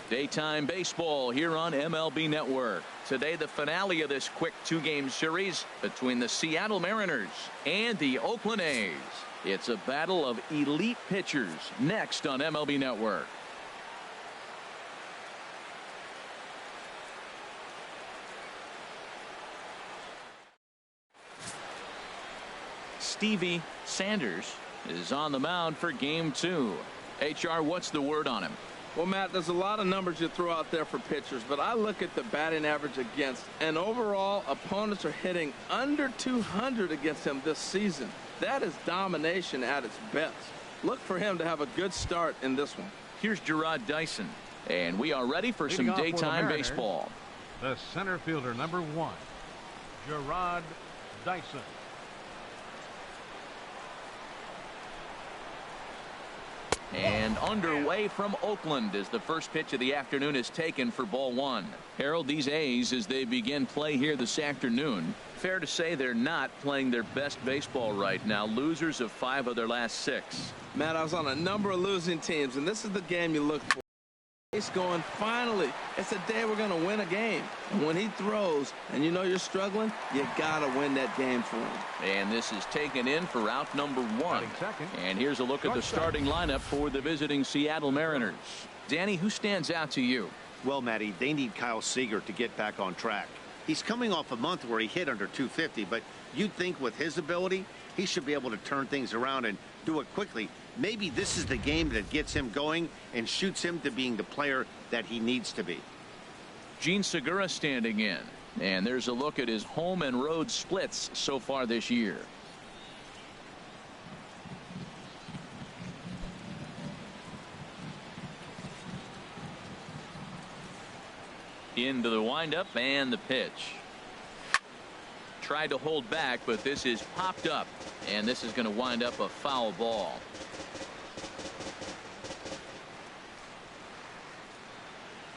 Daytime baseball here on MLB Network. Today, the finale of this quick two-game series between the Seattle Mariners and the Oakland A's. It's a battle of elite pitchers next on MLB Network. Stevie Sanders is on the mound for game 2. HR, what's the word on him? Well, Matt, there's a lot of numbers you throw out there for pitchers, but I look at the batting average against, and overall, opponents are hitting under 200 against him this season. That is domination at its best. Look for him to have a good start in this one. Here's Gerard Dyson, and we are ready for some daytime baseball. The center fielder, number 1, Gerard Dyson. And underway from Oakland as the first pitch of the afternoon is taken for ball 1. Harold, these A's, as they begin play here this afternoon, fair to say they're not playing their best baseball right now. Losers of 5 of their last 6. Matt, I was on a number of losing teams, and this is the game you look for. He's going, finally, it's a day we're going to win a game. And when he throws and you know you're struggling, you got to win that game for him. And this is taken in for out number 1. And here's a look at the starting lineup for the visiting Seattle Mariners. Danny, who stands out to you? Well, Matty, they need Kyle Seager to get back on track. He's coming off a month where he hit under 250, but you'd think with his ability, he should be able to turn things around and do it quickly. Maybe this is the game that gets him going and shoots him to being the player that he needs to be. Gene Segura standing in, and there's a look at his home and road splits so far this year. Into the windup and the pitch. Tried to hold back, but this is popped up, and this is going to wind up a foul ball.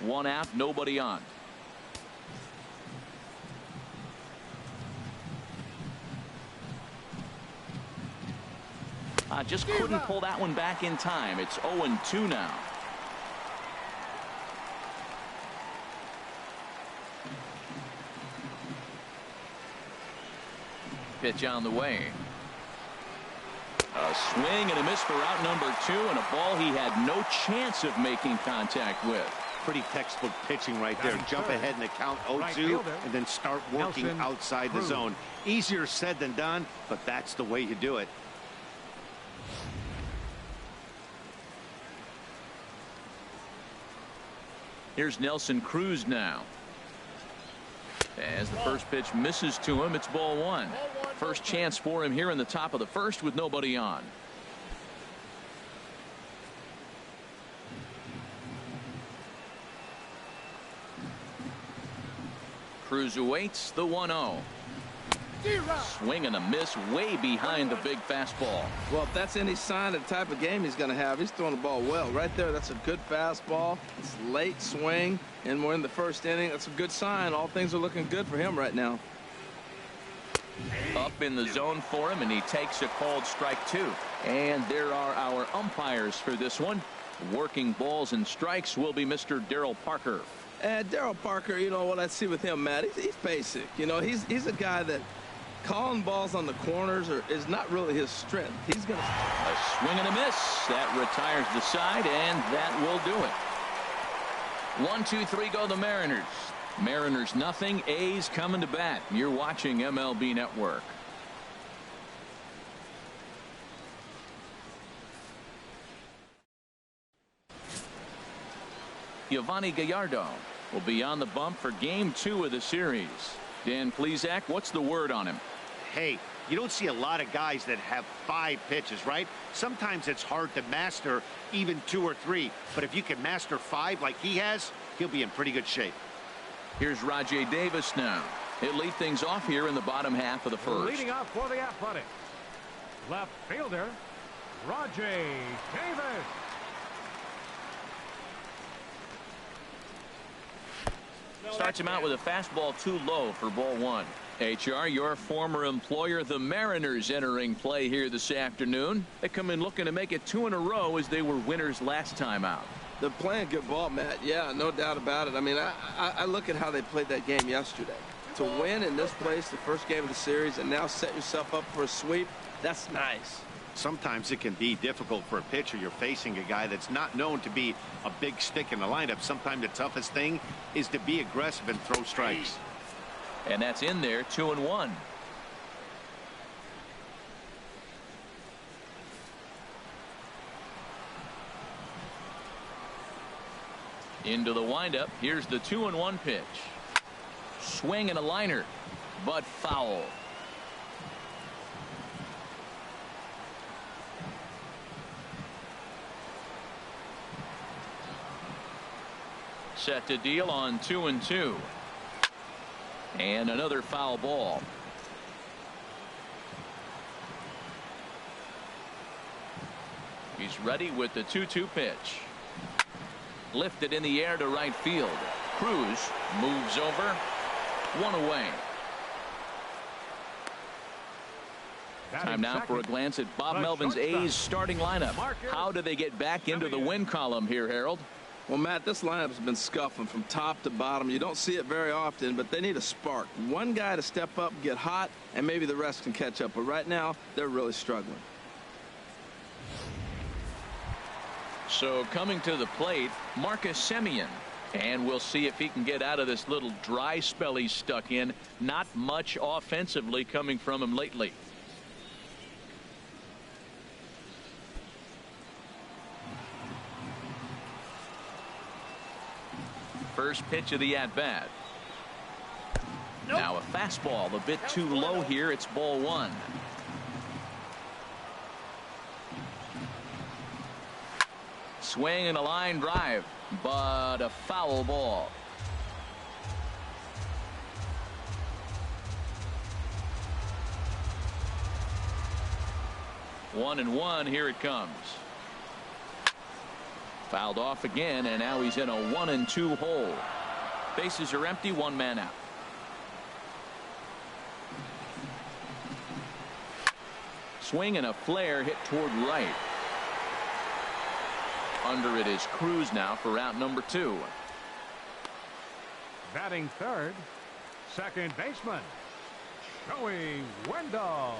One out, nobody on. Just couldn't pull that one back in time. It's 0-2 now. Pitch on the way. A swing and a miss for out number 2, and a ball he had no chance of making contact with. Pretty textbook pitching right there. Jump ahead in the count 0-2 and then start working outside the zone. Easier said than done, but that's the way you do it. Here's Nelson Cruz now. As the first pitch misses to him, it's ball 1. First chance for him here in the top of the first with nobody on. Cruz awaits the 1-0. Swing and a miss way behind the big fastball. Well, if that's any sign of the type of game he's going to have, he's throwing the ball well. Right there, that's a good fastball. It's late swing, and we're in the first inning. That's a good sign. All things are looking good for him right now. Up in the zone for him, and he takes a called strike 2. And there are our umpires for this one. Working balls and strikes will be Mr. Darryl Parker. And Darryl Parker, you know what I see with him, Matt, he's basic. You know, he's a guy that calling balls on the corners is not really his strength. He's going to... A swing and a miss. That retires the side, and that will do it. 1, 2, 3 go the Mariners. Mariners nothing. A's coming to bat. You're watching MLB Network. Giovanni Gallardo will be on the bump for game 2 of the series. Dan Plesac, what's the word on him? Hey, you don't see a lot of guys that have 5 pitches, right? Sometimes it's hard to master even 2 or 3. But if you can master 5 like he has, he'll be in pretty good shape. Here's Rajay Davis now. He'll lead things off here in the bottom half of the first. Leading off for the Athletics, left fielder, Rajay Davis. Starts him out with a fastball too low for ball 1. HR, your former employer, the Mariners, entering play here this afternoon. They come in looking to make it 2 in a row as they were winners last time out. They're playing good ball, Matt. Yeah, no doubt about it. I mean, I look at how they played that game yesterday. To win in this place, the first game of the series, and now set yourself up for a sweep, that's nice. Sometimes it can be difficult for a pitcher. You're facing a guy that's not known to be a big stick in the lineup. Sometimes the toughest thing is to be aggressive and throw strikes. And that's in there, 2-1. Into the windup. Here's the 2-1 pitch. Swing and a liner, but foul. Set to deal on 2-2. And another foul ball. He's ready with the 2-2 pitch. Lifted in the air to right field. Cruz moves over. One away. Time now for a glance at Bob Melvin's A's starting lineup. How do they get back into the win column here, Harold? Well, Matt, this lineup's been scuffling from top to bottom. You don't see it very often, but they need a spark. One guy to step up, get hot, and maybe the rest can catch up. But right now, they're really struggling. So coming to the plate, Marcus Semien. And we'll see if he can get out of this little dry spell he's stuck in. Not much offensively coming from him lately. First pitch of the at-bat. Nope. Now a fastball a bit too low here. It's ball one. Swing and a line drive, but a foul ball. One and one. Here it comes. Fouled off again, and now he's in a 1-2 hole. Bases are empty, one man out. Swing and a flare hit toward right. Under it is Cruz now for out number 2. Batting third, second baseman, Joey Wendell.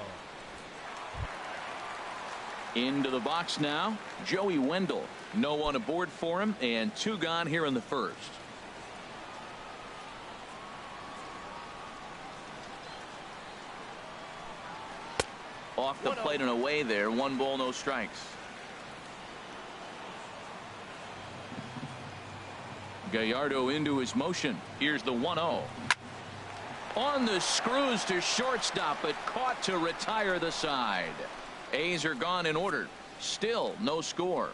Into the box now, Joey Wendell. No one aboard for him, and 2 gone here in the first. Off the plate and away there. 1 ball, no strikes. Gallardo into his motion. Here's the 1-0. On the screws to shortstop, but caught to retire the side. A's are gone in order. Still no score.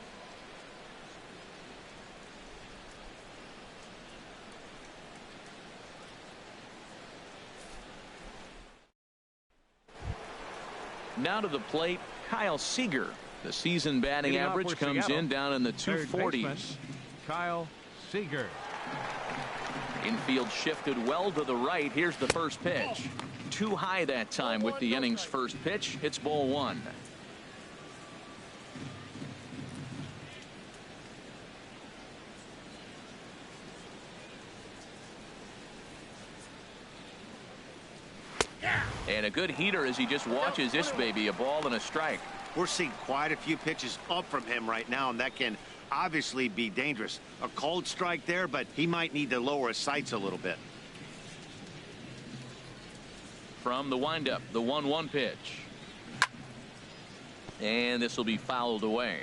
Now to the plate, Kyle Seager. The season batting average comes in down in the 240s. Kyle Seager. Infield shifted well to the right. Here's the first pitch. Too high that time with the inning's first pitch. It's ball one. And a good heater as he just watches this baby. A ball and a strike. We're seeing quite a few pitches up from him right now, and that can obviously be dangerous. A cold strike there, but he might need to lower his sights a little bit. From the windup, the 1-1 pitch. And this will be fouled away.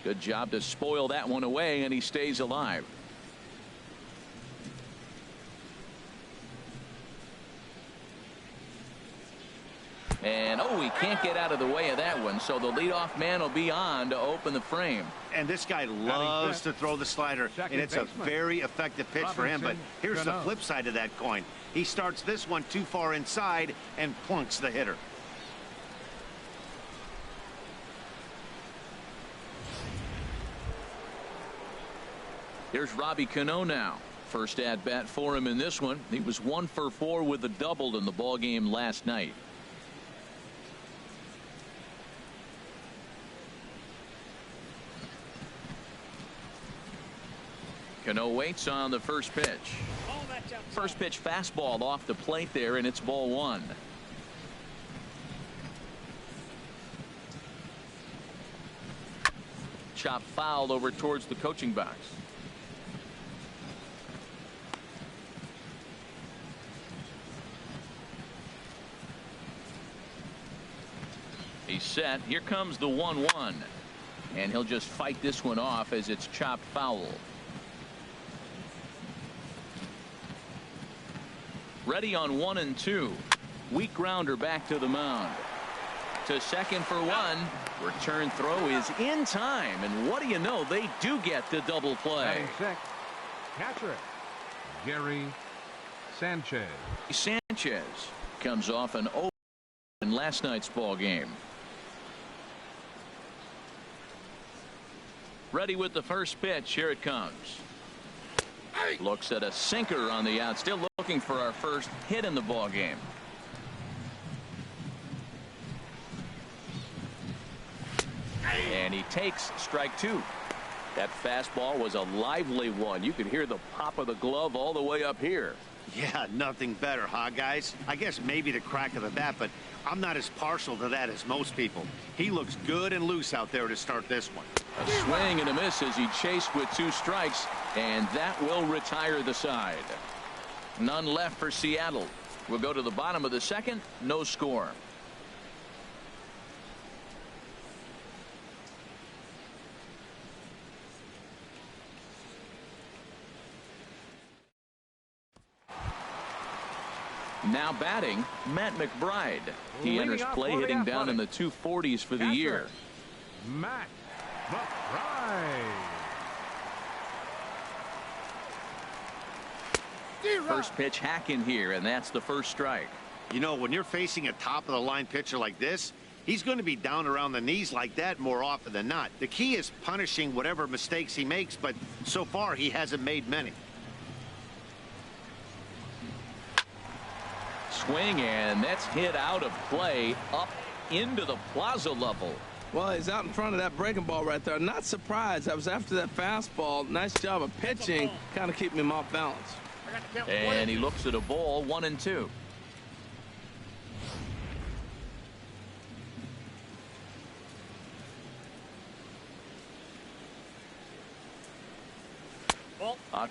Good job to spoil that one away, and he stays alive. And oh, he can't get out of the way of that one, so the leadoff man will be on to open the frame. And this guy loves to throw the slider, and it's a very effective pitch for him. But here's the flip side of that coin. He starts this one too far inside and plunks the hitter. Here's Robbie Cano now. First at bat for him in this one. He was 1 for 4 with a double in the ball game last night. Cano waits on the first pitch. First pitch fastball off the plate there, and it's ball 1. Chop foul over towards the coaching box. He's set. Here comes the 1-1. And he'll just fight this one off as it's chopped foul. Ready on 1 and 2. Weak grounder back to the mound. To second for 1. Return throw is in time. And what do you know? They do get the double play. Batting six, catcher, Gary Sanchez. Sanchez comes off an open in last night's ball game. Ready with the first pitch. Here it comes. Looks at a sinker on the out. Still looking for our first hit in the ball game. And he takes strike 2. That fastball was a lively one. You could hear the pop of the glove all the way up here. Yeah, nothing better, huh, guys? I guess maybe the crack of the bat, but I'm not as partial to that as most people. He looks good and loose out there to start this one. A swing and a miss as he chased with 2 strikes, and that will retire the side. None left for Seattle. We'll go to the bottom of the second. No score. Now batting, Matt McBride. He enters play hitting down in the 240s for the year. Matt McBride. First pitch hack in here, and that's the first strike. You know, when you're facing a top of the line pitcher like this, he's going to be down around the knees like that more often than not. The key is punishing whatever mistakes he makes, but so far he hasn't made many. Swing, and that's hit out of play up into the plaza level. Well, he's out in front of that breaking ball right there. Not surprised. I was after that fastball. Nice job of pitching, kind of keeping him off balance. And he looks at a ball, 1 and 2.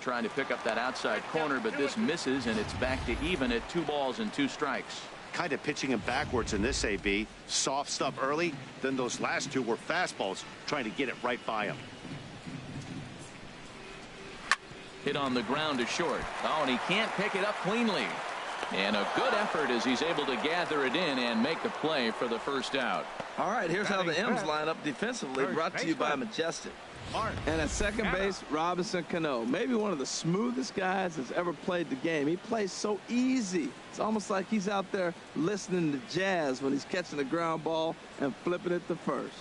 Trying to pick up that outside corner, but this misses, and it's back to even at 2 balls and 2 strikes. Kind of pitching him backwards in this AB. Soft stuff early, then those last 2 were fastballs, trying to get it right by him. Hit on the ground to short. Oh, and he can't pick it up cleanly. And a good effort as he's able to gather it in and make the play for the first out. All right, here's how the M's line up defensively, brought to you by Majestic. And at second base, Robinson Cano. Maybe one of the smoothest guys that's ever played the game. He plays so easy. It's almost like he's out there listening to jazz when he's catching the ground ball and flipping it to first.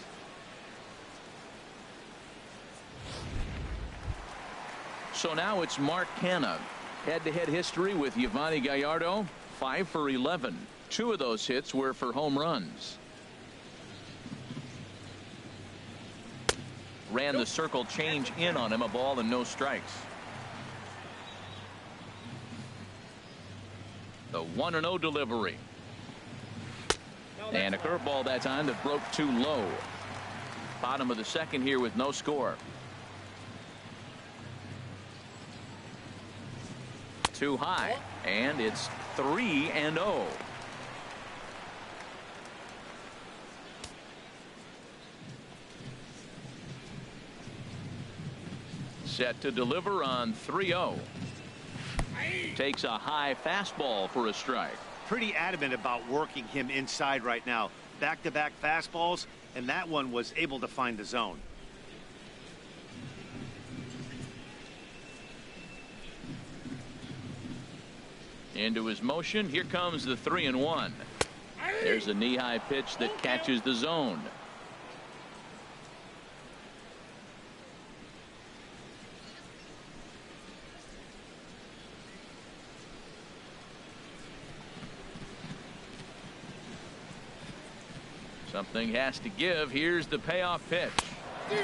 So now it's Mark Canha. Head-to-head history with Yovani Gallardo, 5 for 11. 2 of those hits were for home runs. Ran the circle change in on him, a ball and no strikes. The 1-0 delivery. And a curveball that time that broke too low. Bottom of the second here with no score. Too high, and it's 3-0. Set to deliver on 3-0. Takes a high fastball for a strike. Pretty adamant about working him inside right now. Back-to-back fastballs, and that one was able to find the zone. Into his motion. Here comes the 3-1. There's a knee-high pitch that catches the zone. Something has to give. Here's the payoff pitch.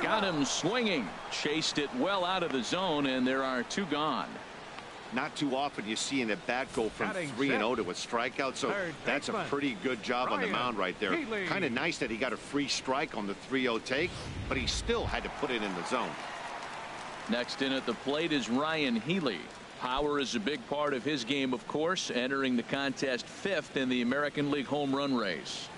Got him swinging. Chased it well out of the zone, and there are 2 gone. Not too often you see an at-bat go from 3-0 to a strikeout, so that's a pretty good job on the mound right there. Kind of nice that he got a free strike on the 3-0 take, but he still had to put it in the zone. Next in at the plate is Ryan Healy. Power is a big part of his game, of course, entering the contest 5th in the American League home run race.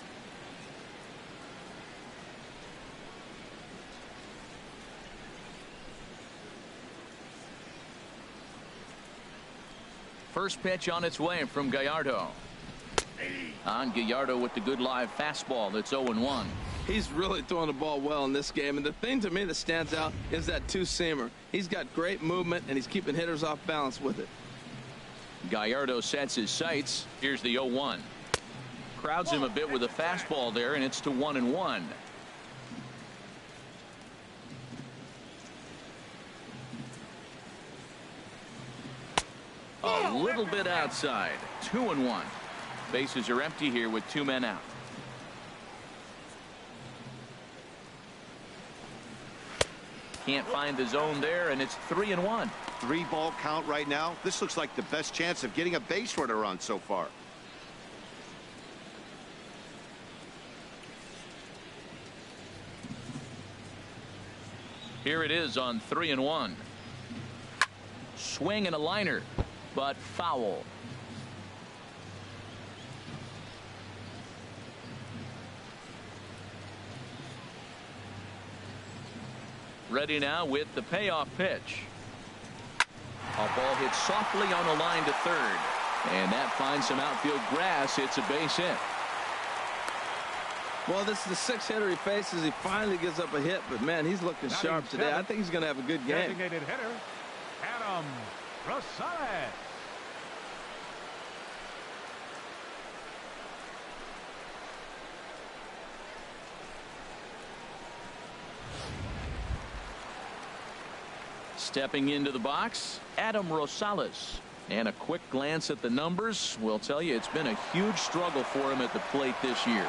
First pitch on its way from Gallardo. On Gallardo with the good live fastball. That's 0-1. He's really throwing the ball well in this game, and the thing to me that stands out is that two-seamer. He's got great movement, and he's keeping hitters off balance with it. Gallardo sets his sights. Here's the 0-1. Crowds him a bit with a fastball there, and it's to 1-1. A little bit outside. 2-1. Bases are empty here with 2 men out. Can't find the zone there, and it's 3-1. 3-ball count right now. This looks like the best chance of getting a base runner on so far. Here it is on 3-1. Swing and a liner, but foul. Ready now with the payoff pitch. A ball hit softly on the line to third, and that finds some outfield grass. It's a base hit. Well, this is the 6th hitter he faces. He finally gives up a hit, but man, he's looking sharp today. I think he's going to have a good game. Designated hitter, Adam Rosales. Stepping into the box, Adam Rosales. And a quick glance at the numbers will tell you it's been a huge struggle for him at the plate this year.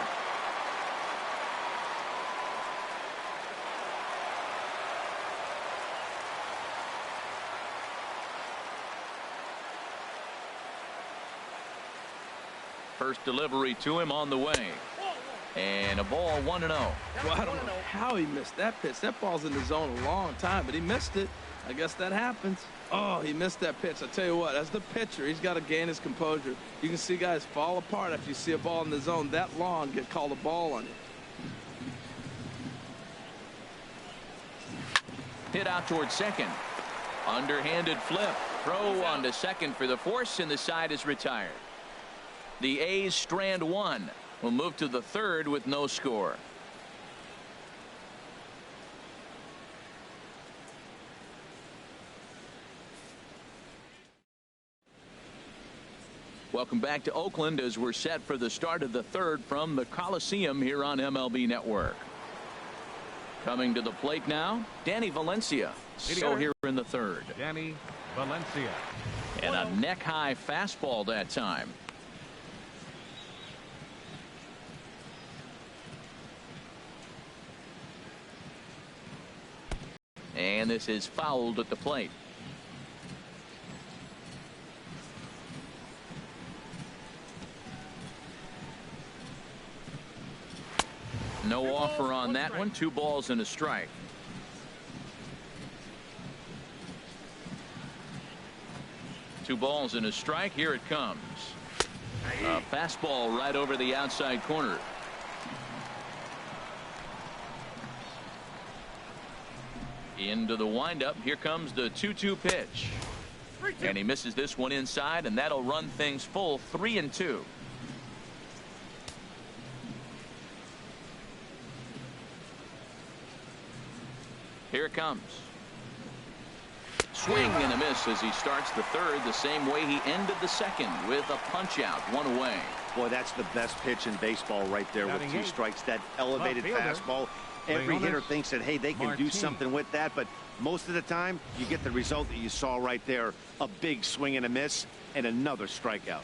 First delivery to him on the way. And a ball 1-0. Well, I don't know how he missed that pitch. That ball's in the zone a long time, but he missed it. I guess that happens. Oh, he missed that pitch. I tell you what, as the pitcher, he's got to gain his composure. You can see guys fall apart after you see a ball in the zone that long, get called a ball on you. Hit out towards second. Underhanded flip. Throw on to second for the force, and the side is retired. The A's strand 1. Will move to the 3rd with no score. Welcome back to Oakland as we're set for the start of the 3rd from the Coliseum here on MLB Network. Coming to the plate now, Danny Valencia. So here in the 3rd. Danny Valencia. And a neck-high fastball that time. And this is fouled at the plate. No offer on that one. 2 balls and a strike. Two balls and a strike. Here it comes. A fastball right over the outside corner. Into the windup. Here comes the 2-2 pitch. And he misses this one inside, and that'll run things full 3-2. Here it comes. Swing and a miss as he starts the 3rd the same way he ended the 2nd with a punch out, 1 away. Boy, that's the best pitch in baseball right there with 2 strikes. That elevated fastball. Every hitter thinks that, hey, they can do something with that, but most of the time you get the result that you saw right there. A big swing and a miss and another strikeout.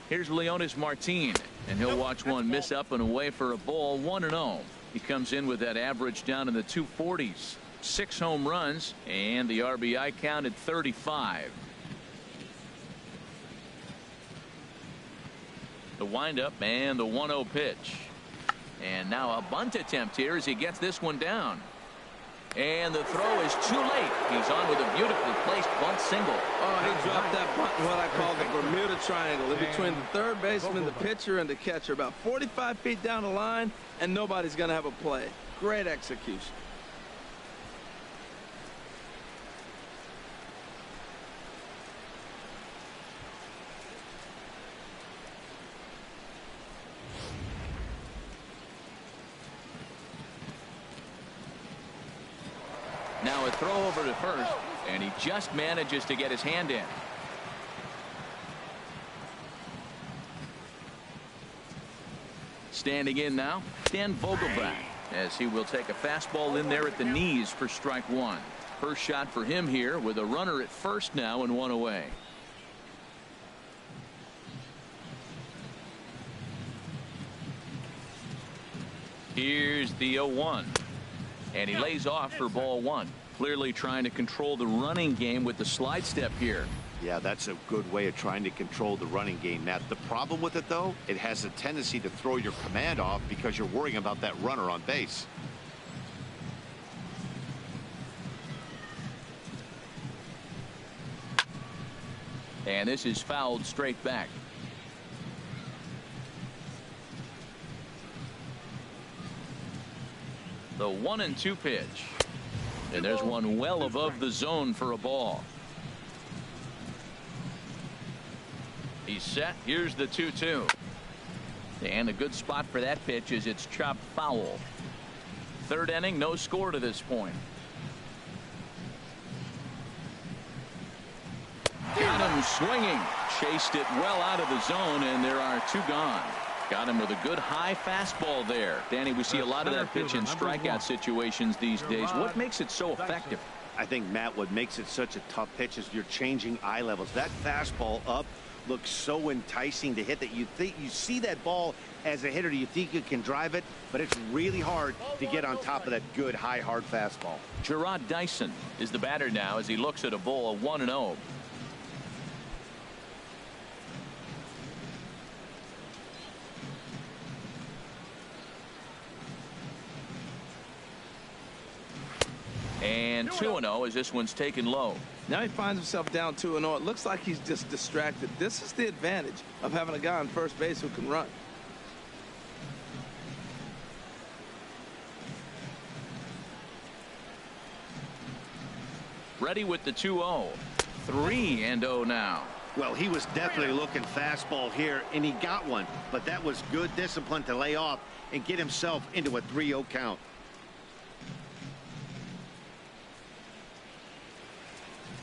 Here's Leonis Martin, and he'll watch one miss up and away for a ball. 1-0. He comes in with that average down in the 240s. 6 home runs, and the RBI count at 35. The windup and the 1-0 pitch. And now a bunt attempt here as he gets this one down. And the throw is too late. He's on with a beautifully placed bunt single. Oh, he dropped that bunt in what I call the Bermuda Triangle, in between the third baseman, the pitcher, and the catcher. About 45 feet down the line, and nobody's going to have a play. Great execution. Now a throw over to first, and he just manages to get his hand in. Standing in now, Dan Vogelbach, as he will take a fastball in there at the knees for strike one. First shot for him here with a runner at first now and one away. Here's the 0-1. And he lays off for ball one. Clearly trying to control the running game with the slide step here. Yeah, that's a good way of trying to control the running game, Matt. The problem with it, though, it has a tendency to throw your command off because you're worrying about that runner on base. And this is fouled straight back. The 1-2 pitch. And there's one well above the zone for a ball. He's set. Here's the 2-2. And a good spot for that pitch is it's chopped foul. Third inning, no score to this point. Got him swinging. Chased it well out of the zone, and there are two gone. Got him with a good high fastball there. Danny, we see a lot of that pitch in strikeout situations these days. What makes it so effective? I think, Matt, what makes it such a tough pitch is you're changing eye levels. That fastball up looks so enticing to hit that you think you see that ball as a hitter, you think you can drive it, but it's really hard to get on top of that good high hard fastball. Gerard Dyson is the batter now as he looks at a ball 1-0. And 2-0 as this one's taken low. Now he finds himself down 2-0. It looks like he's just distracted. This is the advantage of having a guy on first base who can run. Ready with the 2-0. 3-0 now. Well, he was definitely looking fastball here, and he got one. But that was good discipline to lay off and get himself into a 3-0 count.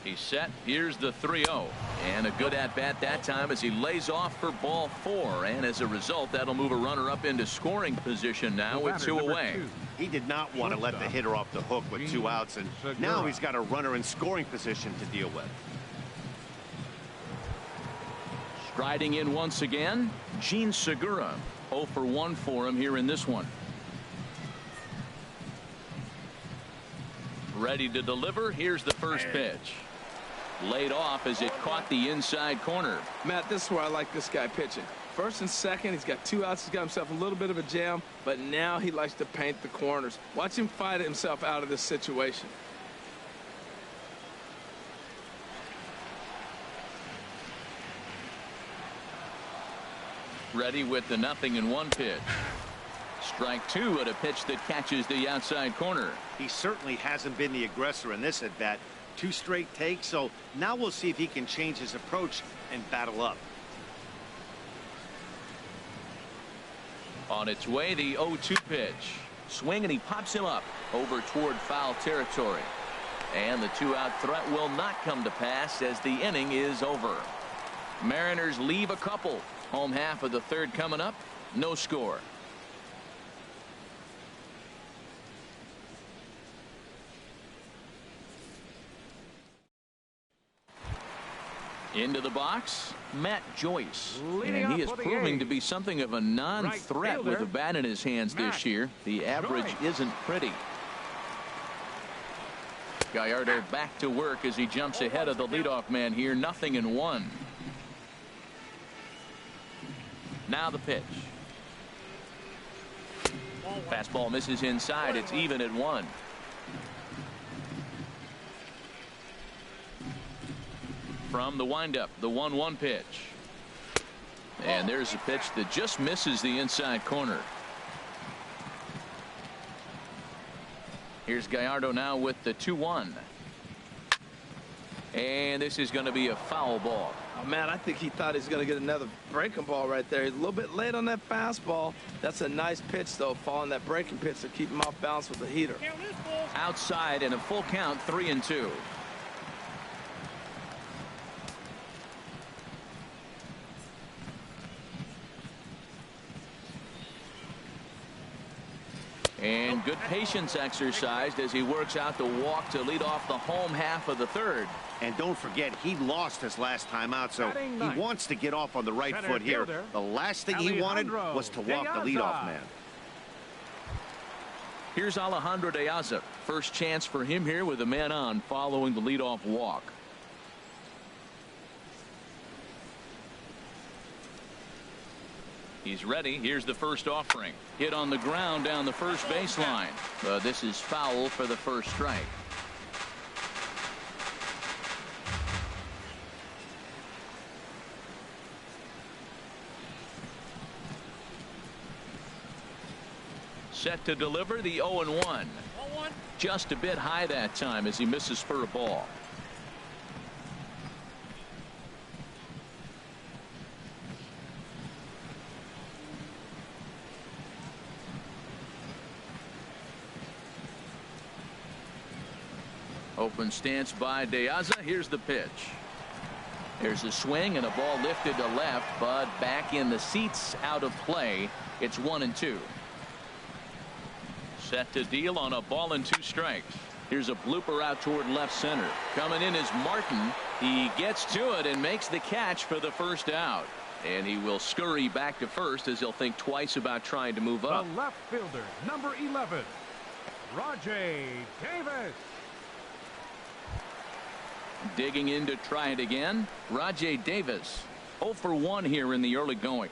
He's set. Here's the 3-0. And a good at-bat that time as he lays off for ball 4. And as a result, that'll move a runner up into scoring position now with 2 away. He did not want to let the hitter off the hook with 2 outs, and now he's got a runner in scoring position to deal with. Striding in once again, Gene Segura. 0 for 1 for him here in this one. Ready to deliver. Here's the first pitch. Laid off as it caught the inside corner. Matt, this is where I like this guy pitching. First and second, he's got 2 outs. He's got himself a little bit of a jam, but now he likes to paint the corners. Watch him fight himself out of this situation. Ready with the 0-1 pitch. Strike 2 at a pitch that catches the outside corner. He certainly hasn't been the aggressor in this at bat. 2 straight takes, so now we'll see if he can change his approach and battle up. On its way, the 0-2 pitch. Swing, and he pops him up over toward foul territory. And the 2-out threat will not come to pass as the inning is over. Mariners leave a couple. Home half of the third coming up. No score. Into the box, Matt Joyce. Leading And he off is for the proving A's, to be something of a non-threat right with a fielder, bat in his hands this Matt year. The average Joyce. isn't pretty. Gallardo back to work as he jumps ahead of the leadoff man here. 0-1. Now the pitch. Fastball misses inside. It's even at 1. From the windup, the 1-1 pitch. And there's a pitch that just misses the inside corner. Here's Gallardo now with the 2-1. And this is going to be a foul ball. Oh, man, I think he thought he was going to get another breaking ball right there. He's a little bit late on that fastball. That's a nice pitch, though, following that breaking pitch to keep him off balance with the heater. Outside and a full count, 3-2. And good patience exercised as he works out the walk to lead off the home half of the third. And don't forget, he lost his last time out, so he wants to get off on the right foot here. The last thing he wanted was to walk the leadoff man. Here's Alejandro De Aza. First chance for him here with a man on following the leadoff walk. He's ready. Here's the first offering. Hit on the ground down the first baseline. This is foul for the first strike. Set to deliver the 0-1. Just a bit high that time as he misses for a ball. Open stance by De Aza. Here's the pitch. There's a swing and a ball lifted to left, but back in the seats, out of play. It's 1-2. Set to deal on a ball and 2 strikes. Here's a blooper out toward left center. Coming in is Martin. He gets to it and makes the catch for the first out. And he will scurry back to first as he'll think twice about trying to move up. The left fielder, number 11, Rajay Davis. Digging in to try it again. Rajay Davis 0 for 1 here in the early going.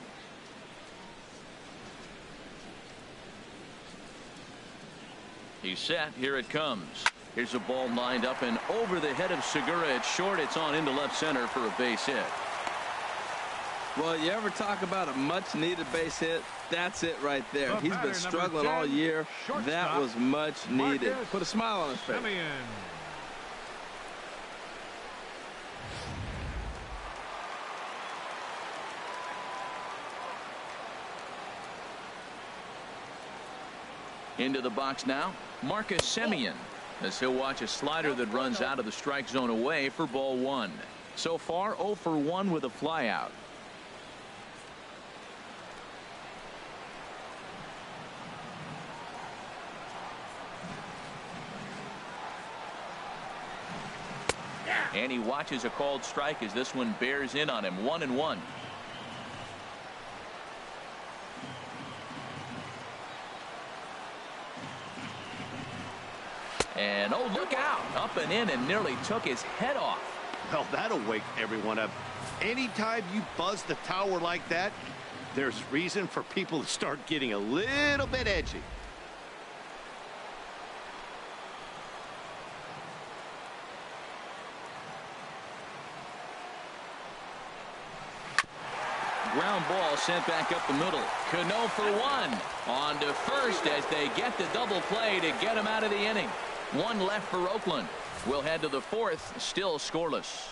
He's set. Here it comes. Here's a ball lined up and over the head of Segura at short. It's on into left center for a base hit. Well, you ever talk about a much needed base hit? That's it right there. He's been struggling all year. That was much needed. Put a smile on his face. Into the box now, Marcus Semien, as he'll watch a slider that runs out of the strike zone away for ball 1. So far 0 for 1 with a flyout. And he watches a called strike as this one bears in on him. 1-1. And oh, look out, up and in and nearly took his head off. Well, that'll wake everyone up. Anytime you buzz the tower like that, there's reason for people to start getting a little bit edgy. Ground ball sent back up the middle. Cano for 1. On to first as they get the double play to get him out of the inning. 1 left for Oakland. We'll head to the 4th, still scoreless.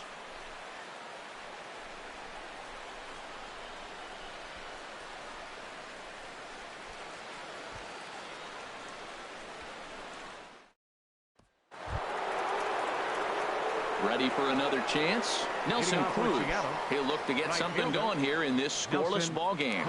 Ready for another chance? Nelson Cruz. He'll look to get something going here in this scoreless ball game.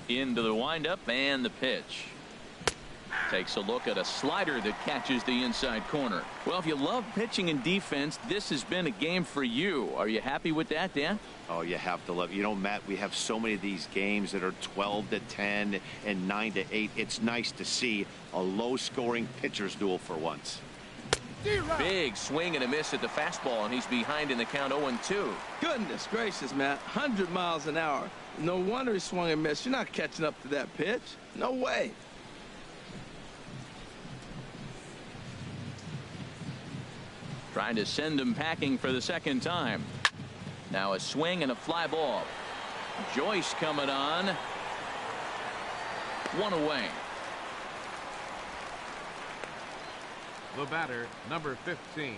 Into the windup and the pitch. Takes a look at a slider that catches the inside corner. Well, if you love pitching and defense, this has been a game for you. Are you happy with that, Dan? Oh, you have to love it. You know, Matt, we have so many of these games that are 12-10 and 9-8. It's nice to see a low-scoring pitcher's duel for once. Big swing and a miss at the fastball, and he's behind in the count 0-2. Goodness gracious, Matt. 100 miles an hour. No wonder he swung and missed. You're not catching up to that pitch. No way. Trying to send him packing for the second time. Now a swing and a fly ball. Joyce coming on. One away. The batter, number 15,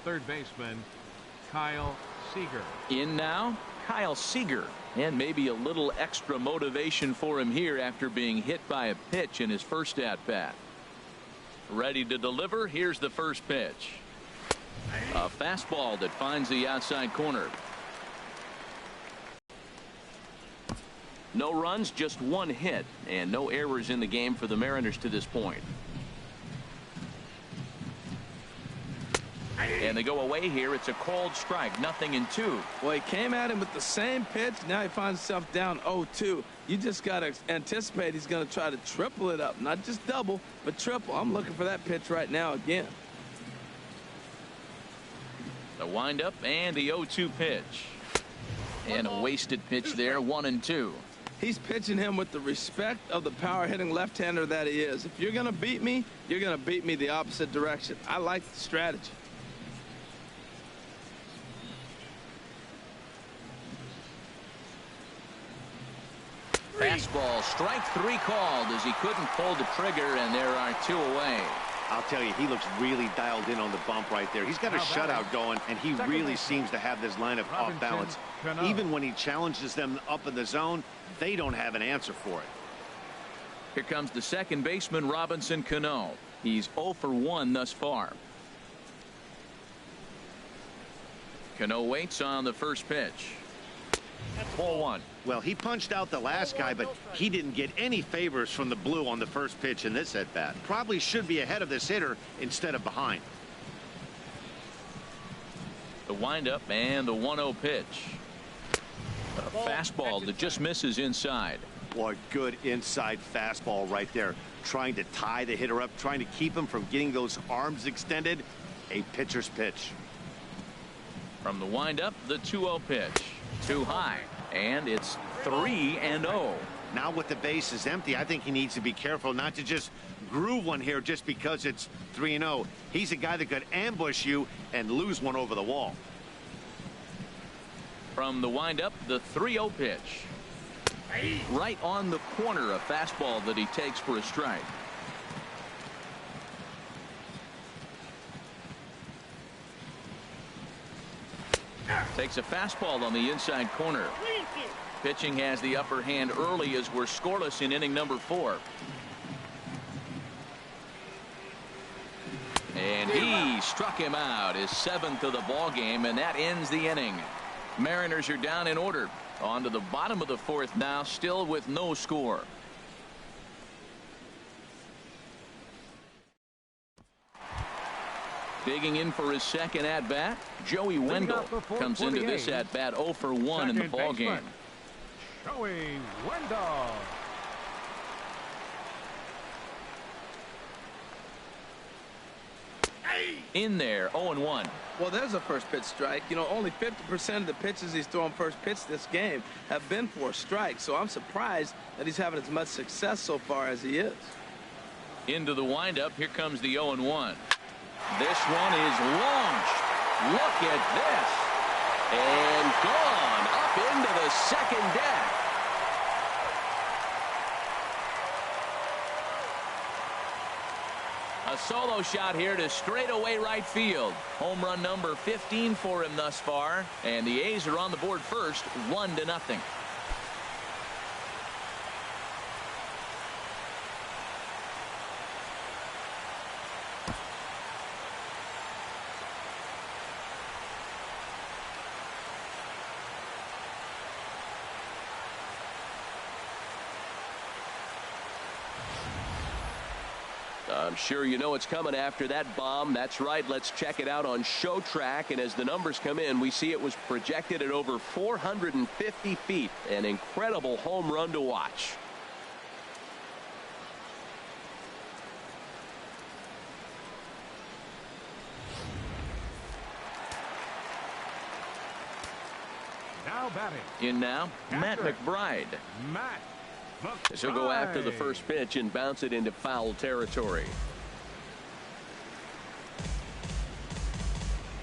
third baseman, Kyle Seager. In now, Kyle Seager. And maybe a little extra motivation for him here after being hit by a pitch in his first at-bat. Ready to deliver. Here's the first pitch. A fastball that finds the outside corner. No runs, just one hit, and no errors in the game for the Mariners to this point. And they go away here. It's a called strike, 0-2. Well, he came at him with the same pitch. Now he finds himself down 0-2. You just got to anticipate he's going to try to triple it up. Not just double, but triple. I'm looking for that pitch right now again. The windup and the 0-2 pitch. And a wasted pitch there, 1-2. He's pitching him with the respect of the power hitting left-hander that he is. If you're going to beat me, you're going to beat me the opposite direction. I like the strategy. Fastball, strike 3 called as he couldn't pull the trigger, and there are 2 away. I'll tell you, he looks really dialed in on the bump right there. He's got a shutout going, and he really seems to have this lineup off balance. Even when he challenges them up in the zone, they don't have an answer for it. Here comes the second baseman, Robinson Cano. He's 0 for 1 thus far. Cano waits on the first pitch. Ball 1. Well, he punched out the last guy, but he didn't get any favors from the blue on the first pitch in this at-bat. Probably should be ahead of this hitter instead of behind. The windup and the 1-0 pitch. A fastball that just misses inside. Boy, good inside fastball right there. Trying to tie the hitter up, trying to keep him from getting those arms extended. A pitcher's pitch. From the windup, the 2-0 pitch. Too high, and it's 3-0. Now with the bases empty, I think he needs to be careful not to just groove one here just because it's 3-0. He's a guy that could ambush you and lose one over the wall. From the windup, the 3-0 pitch. Right on the corner, a fastball that he takes for a strike. Takes a fastball on the inside corner. Pitching has the upper hand early as we're scoreless in inning number 4. And he struck him out, his 7th of the ball game, and that ends the inning. Mariners are down in order. On to the bottom of the 4th now, still with no score. Digging in for his second at-bat, Joey Wendell comes into this at-bat 0 for 1 in the ball game. Joey Wendell. In there, 0-1. Well, there's a first pitch strike. You know, only 50% of the pitches he's throwing first pitch this game have been for a strike. So I'm surprised that he's having as much success so far as he is. Into the windup, here comes the 0-1. This one is launched. Look at this. And gone up into the second deck. A solo shot here to straightaway right field. Home run number 15 for him thus far. And the A's are on the board first, 1-0. I'm sure you know what's coming after that bomb. That's right. Let's check it out on Show Track. And as the numbers come in, we see it was projected at over 450 feet. An incredible home run to watch. Now batting. In now, Matt Catcher. McBride. Matt McBride. So go after the first pitch and bounce it into foul territory.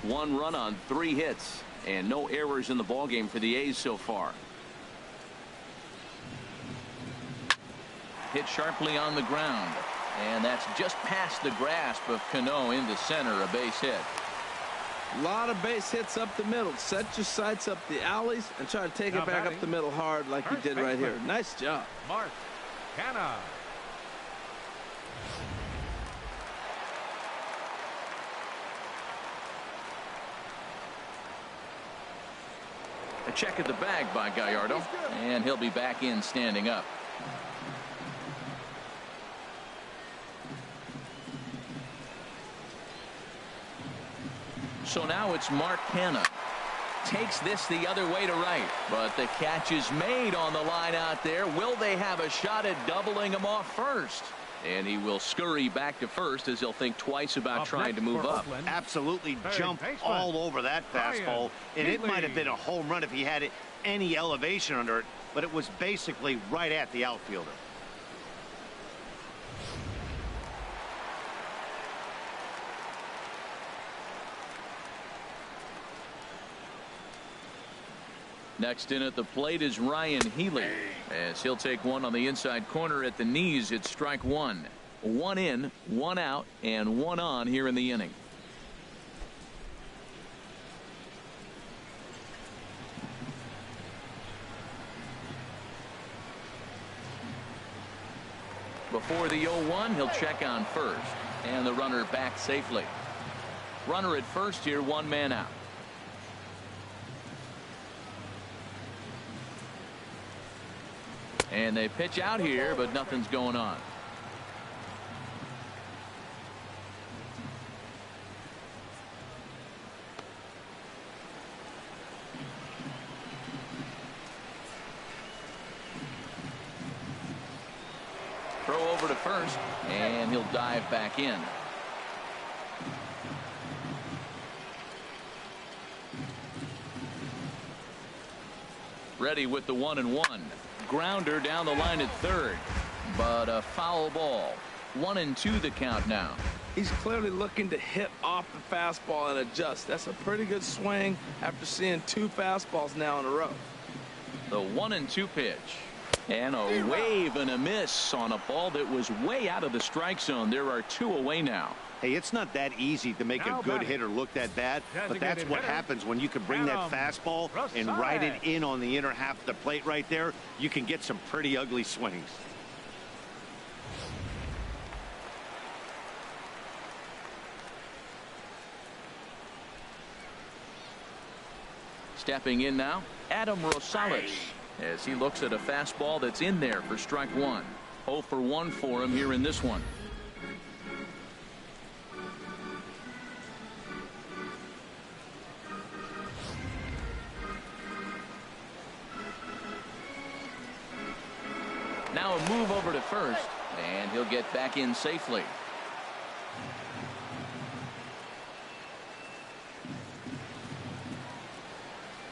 1 run on 3 hits and no errors in the ballgame for the A's so far. Hit sharply on the ground, and that's just past the grasp of Cano into center, a base hit. A lot of base hits up the middle. Set your sights up the alleys and try to take Now it back batting. up the middle hard like you First did right here. baseman. Nice job. Mark Canha. A check at the bag by Gallardo, and he'll be back in standing up. So now it's Mark Canha. Takes this the other way to right, but the catch is made on the line out there. Will they have a shot at doubling him off first? And he will scurry back to first as he'll think twice about Up trying to next move for up. Oakland, Absolutely third jumped baseman, all over that fastball, and it might have Healy. been a home run if he had any elevation under it, but it was basically right at the outfielder. Next in at the plate is Ryan Healy, as he'll take one on the inside corner at the knees. It's strike 1. 1 in, 1 out, and 1 on here in the inning. Before the 0-1, he'll check on first, and the runner back safely. Runner at first here, 1 man out. And they pitch out here, but nothing's going on. Throw over to first, and he'll dive back in. Ready with the 1-1. Grounder down the line at third, but a foul ball. 1-2 the count now. He's clearly looking to hit off the fastball and adjust. That's a pretty good swing after seeing 2 fastballs now in a row. The 1-2 pitch, and a wave and a miss on a ball that was way out of the strike zone. There are 2 away now. Hey, it's not that easy to make Now a good batting. hitter look that bad, but that's Designated what hitter, happens when you can bring that Adam fastball and Rosales. ride it in on the inner half of the plate right there. You can get some pretty ugly swings. Stepping in now, Adam Rosales, as he looks at a fastball that's in there for strike 1. 0 for 1 for him here in this one. Now a move over to first, and he'll get back in safely.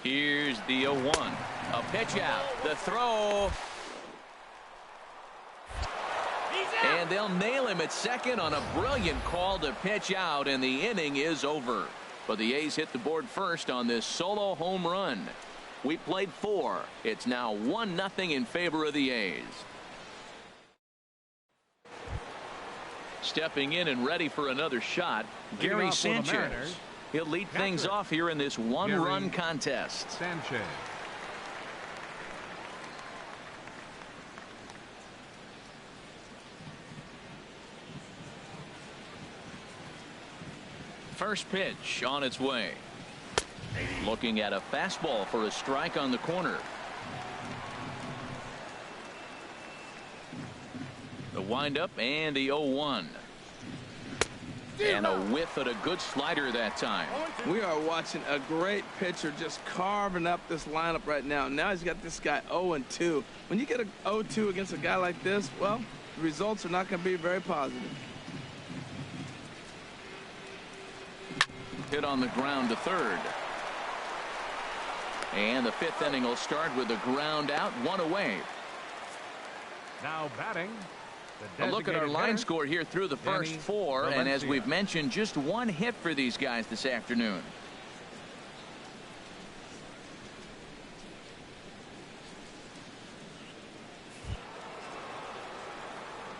Here's the 0-1. A pitch out. The throw. And they'll nail him at second on a brilliant call to pitch out, and the inning is over. But the A's hit the board first on this solo home run. We played 4. It's now 1-0 in favor of the A's. Stepping in and ready for another shot, Gary off for the Sanchez. Mariners, He'll lead things catcher, off here in this one-run contest. Sanchez. First pitch on its way. Looking at a fastball for a strike on the corner. The windup and the 0-1. And a whiff at a good slider that time. We are watching a great pitcher just carving up this lineup right now. Now he's got this guy 0-2. When you get a 0-2 against a guy like this, well, the results are not going to be very positive. Hit on the ground to third. And the fifth inning will start with a ground out, one away. Now batting. A look at our line score here through the first four, and as we've mentioned, just one hit for these guys this afternoon.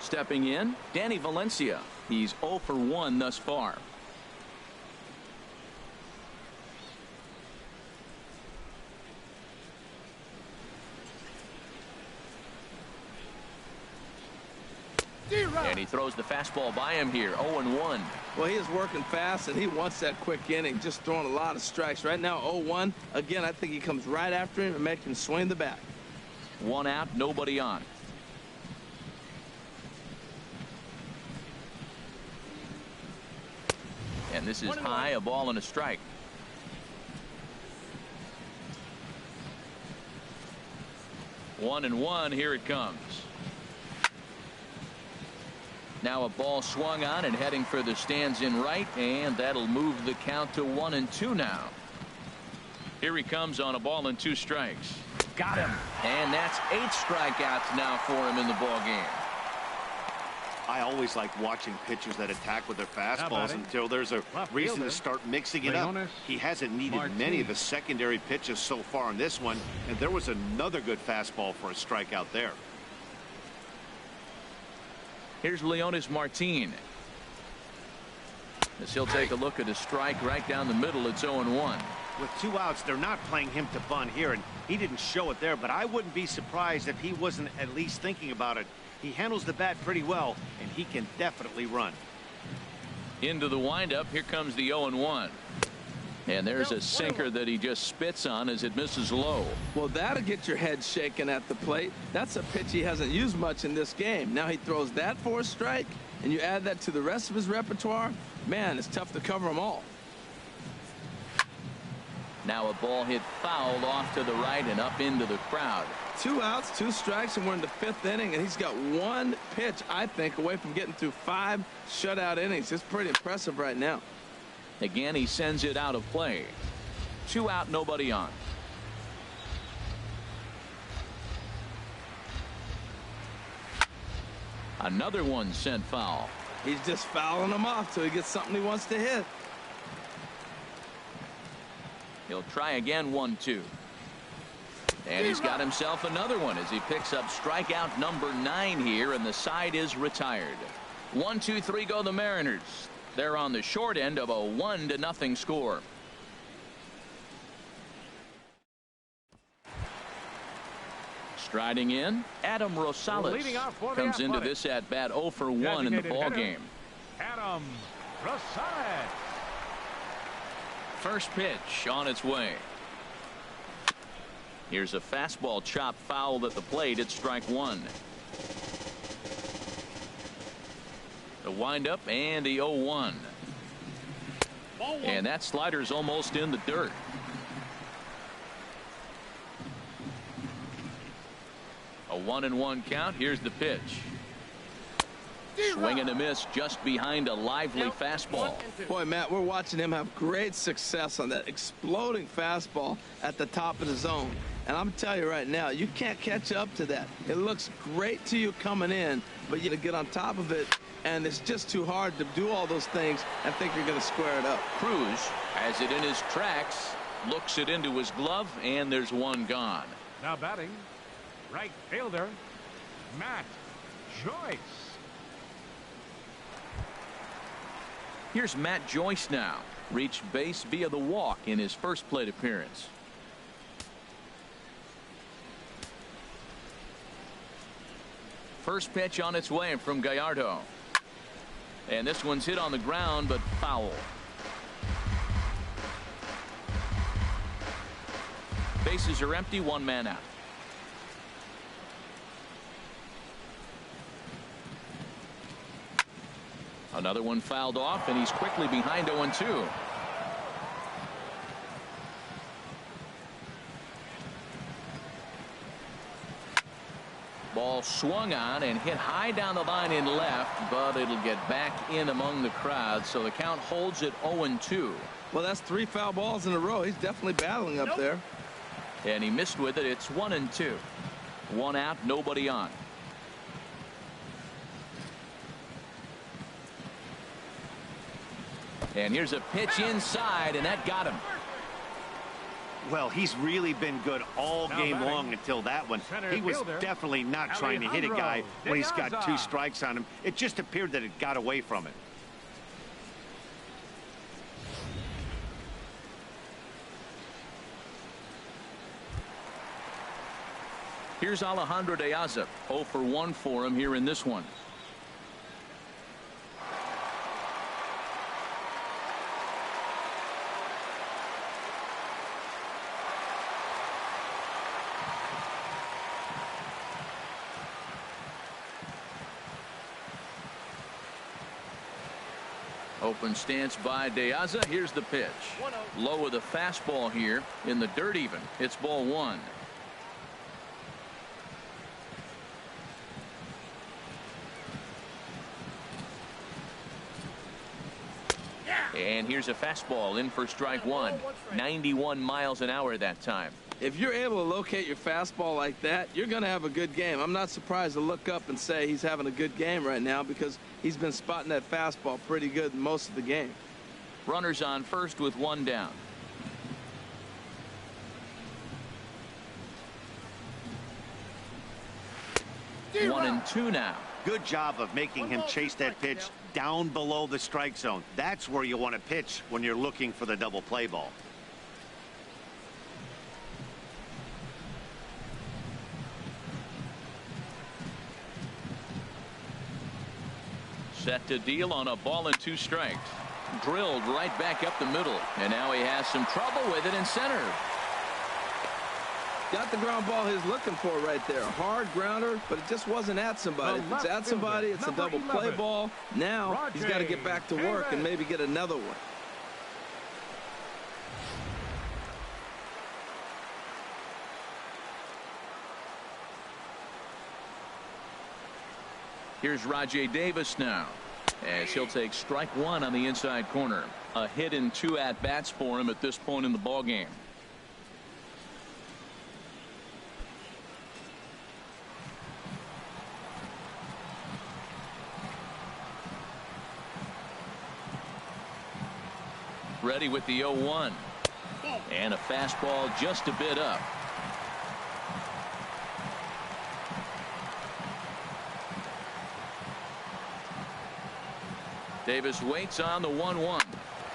Stepping in, Danny Valencia. He's 0 for 1 thus far. And he throws the fastball by him here. 0-1. Well, he is working fast, and he wants that quick inning, just throwing a lot of strikes. Right now, 0-1. Again, I think he comes right after him and makes him swing the bat. One out, nobody on. And this is high, a ball and a strike. One and one, here it comes. Now a ball swung on and heading for the stands in right, and that'll move the count to 1-2 now. Here he comes on a ball and 2 strikes. Got him. And that's 8 strikeouts now for him in the ball game. I always like watching pitchers that attack with their fastballs until there's a reason to start mixing it up. He hasn't needed many of the secondary pitches so far in this one, and there was another good fastball for a strikeout there. Here's Leonis Martin. As he'll take a look at a strike right down the middle. It's 0-1. With 2 outs, they're not playing him to bunt here, and he didn't show it there, but I wouldn't be surprised if he wasn't at least thinking about it. He handles the bat pretty well, and he can definitely run. Into the windup. Here comes the 0-1. And there's a sinker that he just spits on as it misses low. Well, that'll get your head shaking at the plate. That's a pitch he hasn't used much in this game. Now he throws that for a strike, and you add that to the rest of his repertoire. Man, it's tough to cover them all. Now a ball hit foul off to the right and up into the crowd. 2 outs, 2 strikes, and we're in the 5th inning, and he's got 1 pitch, I think, away from getting through 5 shutout innings. It's pretty impressive right now. Again, he sends it out of play. 2 out, nobody on. Another one sent foul. He's just fouling them off till he gets something he wants to hit. He'll try again, 1-2. And he's got himself another one as he picks up strikeout number 9 here, and the side is retired. 1-2-3 go the Mariners. They're on the short end of a 1-0 score. Striding in, Adam Rosales comes into this at bat 0 for 1 in the ball game. Adam Rosales. First pitch on its way. Here's a fastball chopped foul at the plate. It's strike 1. The windup and the 0-1. And that slider's almost in the dirt. A 1-1 count. Here's the pitch. Swing and a miss just behind a lively fastball. Boy, Matt, we're watching him have great success on that exploding fastball at the top of the zone. And I'm telling you right now, you can't catch up to that. It looks great to you coming in, but you got to get on top of it, and it's just too hard to do all those things and think you're going to square it up. Cruz has it in his tracks, looks it into his glove, and there's one gone. Now batting, right fielder, Matt Joyce. Here's Matt Joyce now. Reached base via the walk in his first plate appearance. First pitch on its way from Gallardo. And this one's hit on the ground, but foul. Bases are empty, 1 man out. Another one fouled off, and he's quickly behind 0-2. Ball swung on and hit high down the line in left, but it'll get back in among the crowd, so the count holds at 0-2. Well, that's 3 foul balls in a row. He's definitely battling up there. And he missed with it. It's 1-2. 1 out, nobody on. And here's a pitch inside, and that got him. Well, he's really been good all game long until that one. He was definitely not trying to hit a guy when he's got 2 strikes on him. It just appeared that it got away from it. Here's Alejandro De Aza. 0 for 1 for him here in this one. Open stance by De Aza. Here's the pitch. Low with a fastball here in the dirt even. It's ball 1. And here's a fastball in for strike 1. 91 miles an hour that time. If you're able to locate your fastball like that, you're going to have a good game. I'm not surprised to look up and say he's having a good game right now because he's been spotting that fastball pretty good most of the game. Runners on first with 1 down. One and 2 now. Good job of making him chase that pitch down below the strike zone. That's where you want to pitch when you're looking for the double play ball. Set to deal on a ball and 2 strikes. Drilled right back up the middle, and now he has some trouble with it in center. Got the ground ball he's looking for right there. Hard grounder, but it just wasn't at somebody. If it's at somebody, it's a double play ball. Now he's got to get back to work and maybe get another one. Here's Rajay Davis now, as he'll take strike 1 on the inside corner. A hit and 2 at-bats for him at this point in the ballgame. Ready with the 0-1. And a fastball just a bit up. Davis waits on the 1-1.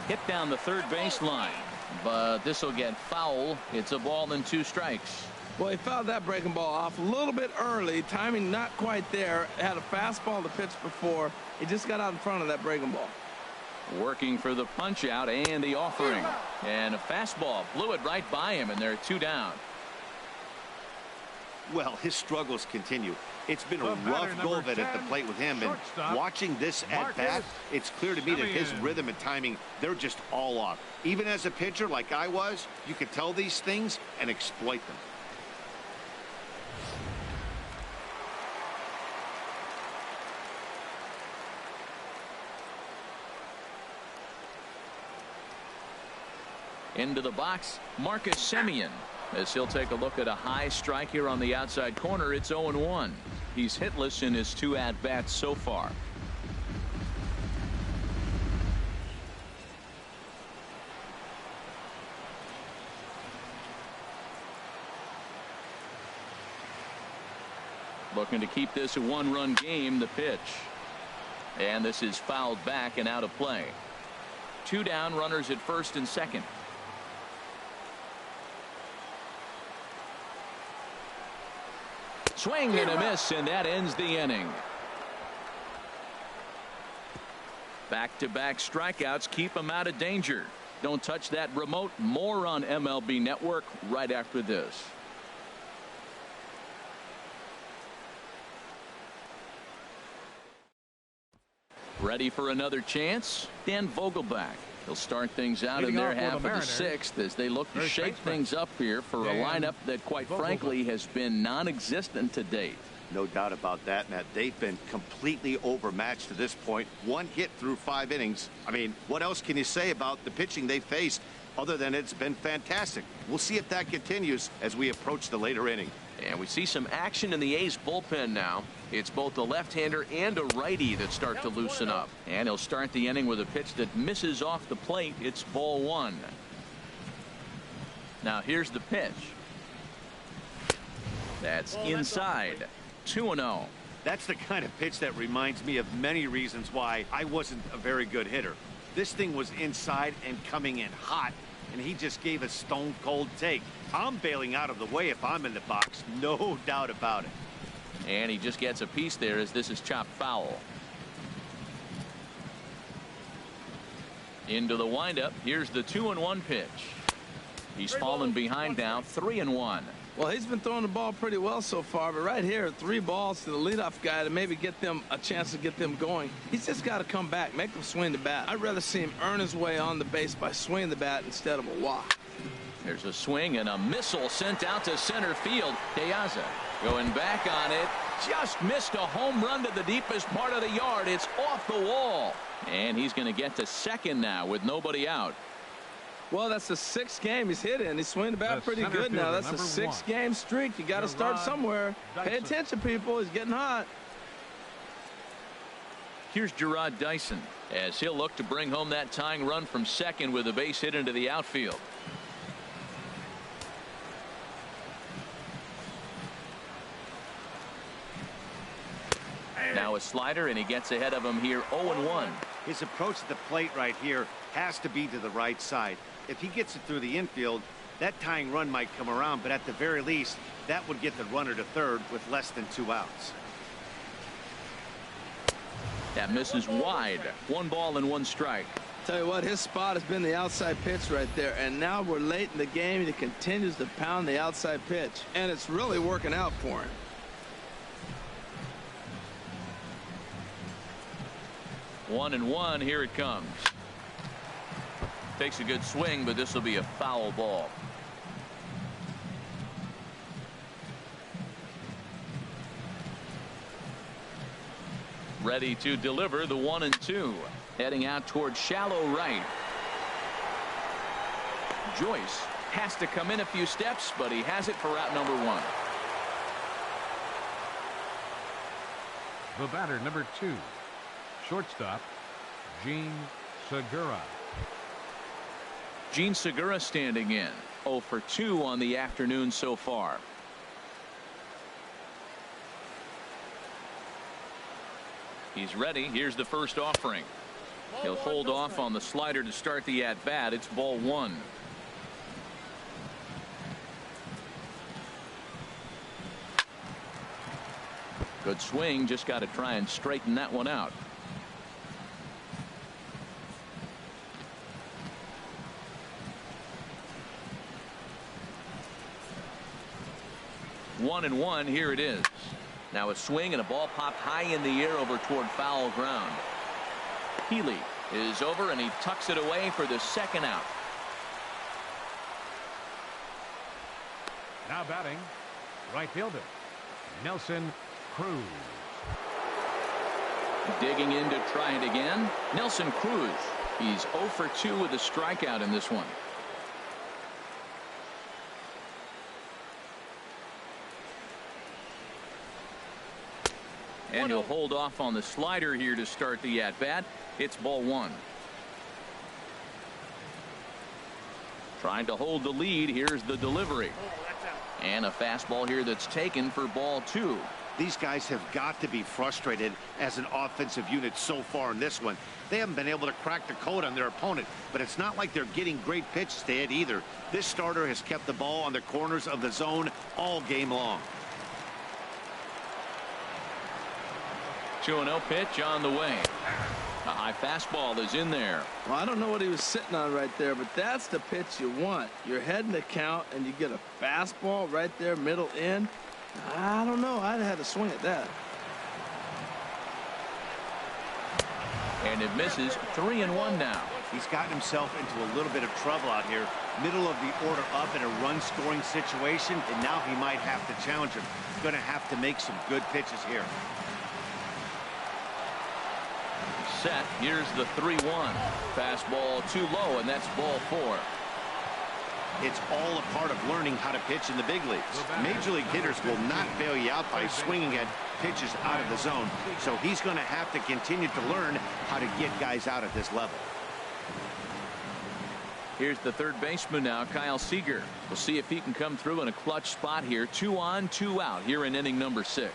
Hit down the third baseline, but this will get foul. It's a ball and 2 strikes. Well, he fouled that breaking ball off a little bit early. Timing not quite there. Had a fastball to pitch before. He just got out in front of that breaking ball. Working for the punch out and the offering, and a fastball blew it right by him, and they're 2 down. Well, his struggles continue. It's been a rough go of it at the plate with him, and watching this at bat, it's clear to me that his rhythm and timing, they're just all off. Even as a pitcher like I was, you could tell these things and exploit them. Into the box, Marcus Semien, as he'll take a look at a high strike here on the outside corner. It's 0-1. He's hitless in his 2 at-bats so far. Looking to keep this a 1-run game. The pitch, and this is fouled back and out of play. 2 down, runners at first and second. Swing and a miss, and that ends the inning. Back-to-back strikeouts keep him out of danger. Don't touch that remote. More on MLB Network right after this. Ready for another chance? Dan Vogelbach. He'll start things out in their half of the sixth as they look to shake things up here for a lineup that, quite frankly, has been non-existent to date. No doubt about that, Matt. They've been completely overmatched to this point. One hit through 5 innings. I mean, what else can you say about the pitching they faced other than it's been fantastic? We'll see if that continues as we approach the later inning. And we see some action in the A's bullpen now. It's both a left-hander and a righty that start to loosen up. And he'll start the inning with a pitch that misses off the plate. It's ball 1. Now here's the pitch. That's inside. 2-0. That's the kind of pitch that reminds me of many reasons why I wasn't a very good hitter. This thing was inside and coming in hot, and he just gave a stone-cold take. I'm bailing out of the way if I'm in the box, no doubt about it. And he just gets a piece there as this is chopped foul. Into the windup. Here's the 2-1 pitch. He's fallen behind now, 3-1. Well, he's been throwing the ball pretty well so far, but right here, 3 balls to the leadoff guy to maybe get them a chance to get them going. He's just got to come back, make them swing the bat. I'd rather see him earn his way on the base by swinging the bat instead of a walk. There's a swing and a missile sent out to center field. De Aza going back on it. Just missed a home run to the deepest part of the yard. It's off the wall. And he's going to get to second now with nobody out. Well, that's the 6th game he's hit in. He's swinging the bat pretty good now. That's a 6-game streak. You got to start somewhere. Pay attention, people. He's getting hot. Here's Gerard Dyson as he'll look to bring home that tying run from second with a base hit into the outfield. Now a slider, and he gets ahead of him here, 0-1. His approach to the plate right here has to be to the right side. If he gets it through the infield, that tying run might come around, but at the very least, that would get the runner to third with less than 2 outs. That misses wide. 1 ball and 1 strike. Tell you what, his spot has been the outside pitch right there, and now we're late in the game, and he continues to pound the outside pitch, and it's really working out for him. 1-1. Here it comes. Takes a good swing, but this will be a foul ball. Ready to deliver the 1-2. Heading out toward shallow right. Joyce has to come in a few steps, but he has it for out number 1. The batter, number 2. Shortstop, Gene Segura. Gene Segura standing in. 0 for 2 on the afternoon so far. He's ready. Here's the first offering. He'll hold off on the slider to start the at-bat. It's ball 1. Good swing. Just got to try and straighten that one out. One and 1. Here it is. Now a swing and a ball popped high in the air over toward foul ground. Healy is over and he tucks it away for the second out. Now batting, right fielder, Nelson Cruz. Digging in to try it again. Nelson Cruz. He's 0 for 2 with a strikeout in this one. And he'll hold off on the slider here to start the at-bat. It's ball 1. Trying to hold the lead. Here's the delivery. And a fastball here that's taken for ball 2. These guys have got to be frustrated as an offensive unit so far in this one. They haven't been able to crack the code on their opponent, but it's not like they're getting great pitches to hit either. This starter has kept the ball on the corners of the zone all game long. 2-0 pitch on the way. A high fastball is in there. Well, I don't know what he was sitting on right there, but that's the pitch you want. You're heading the count, and you get a fastball right there, middle in. I don't know. I'd have had to swing at that. And it misses. 3-1 now. He's gotten himself into a little bit of trouble out here. Middle of the order up in a run-scoring situation, and now he might have to challenge him. He's going to have to make some good pitches here. Set. Here's the 3-1. Fastball too low, and that's ball 4. It's all a part of learning how to pitch in the big leagues. Major league hitters will not bail you out by swinging at pitches out of the zone. So he's going to have to continue to learn how to get guys out at this level. Here's the third baseman now, Kyle Seager. We'll see if he can come through in a clutch spot here. 2 on, 2 out here in inning number 6.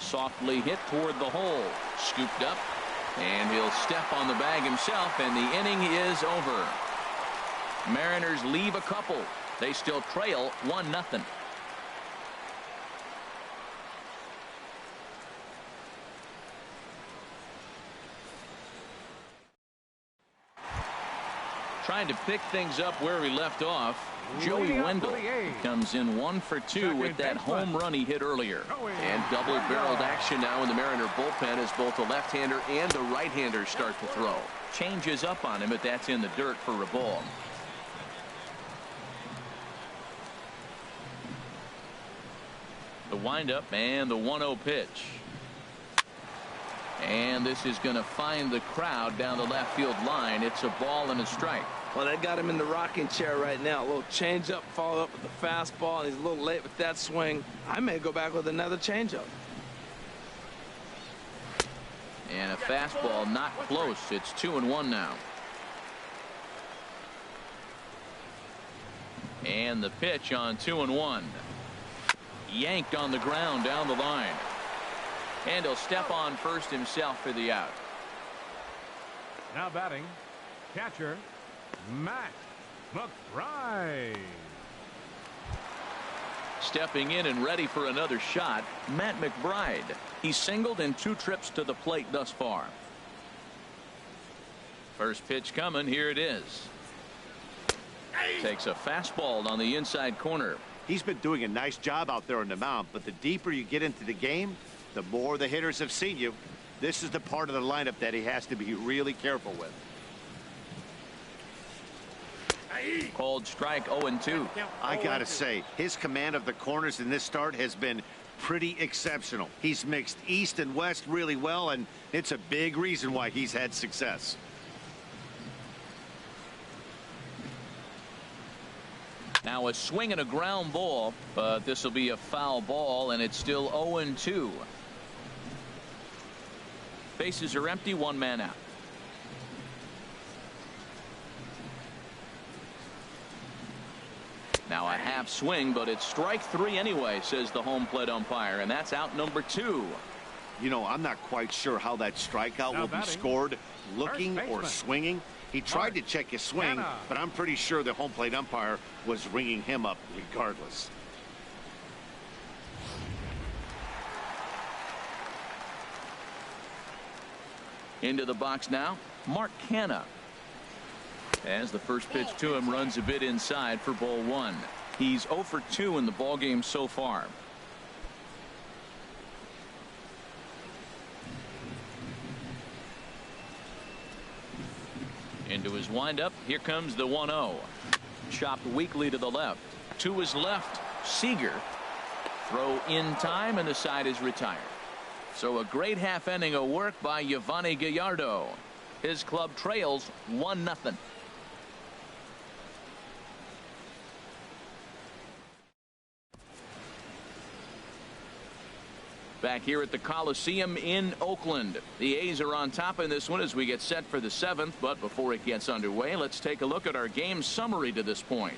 Softly hit toward the hole. Scooped up. And he'll step on the bag himself, and the inning is over. Mariners leave a couple. They still trail 1-0. Trying to pick things up where we left off. Joey Wendell comes in 1 for 2 with that home run he hit earlier. And double-barreled action now in the Mariner bullpen as both the left-hander and the right-hander start to throw. Changes up on him, but that's in the dirt for a ball. The windup and the 1-0 pitch. And this is going to find the crowd down the left field line. It's a ball and a strike. Well, they got him in the rocking chair right now. A little changeup, followed up with the fastball, and he's a little late with that swing. I may go back with another changeup. And a fastball not close. It's 2-1 now. And the pitch on 2-1. Yanked on the ground down the line. And he'll step on first himself for the out. Now batting, catcher, Matt McBride. Stepping in and ready for another shot, Matt McBride. He's singled in 2 trips to the plate thus far. First pitch coming. Here it is. Takes a fastball on the inside corner. He's been doing a nice job out there on the mound, but the deeper you get into the game, the more the hitters have seen you. This is the part of the lineup that he has to be really careful with. Called strike. 0-2. I gotta say, his command of the corners in this start has been pretty exceptional. He's mixed east and west really well, and it's a big reason why he's had success. Now a swing and a ground ball, but this will be a foul ball, and it's still 0-2. Bases are empty, 1 man out. Now a half swing, but it's strike 3 anyway, says the home plate umpire, and that's out number 2. You know, I'm not quite sure how that strikeout will be scored, looking or swinging. He tried to check his swing, but I'm pretty sure the home plate umpire was ringing him up regardless. Into the box now, Mark Canha. As the first pitch to him runs a bit inside for ball 1. He's 0 for 2 in the ball game so far. Into his windup. Here comes the 1-0. Chopped weakly to the left. To his left, Seager. Throw in time, and the side is retired. So a great half inning of work by Yovani Gallardo. His club trails 1-0. Back here at the Coliseum in Oakland. The A's are on top in this one as we get set for the 7th. But before it gets underway, let's take a look at our game summary to this point.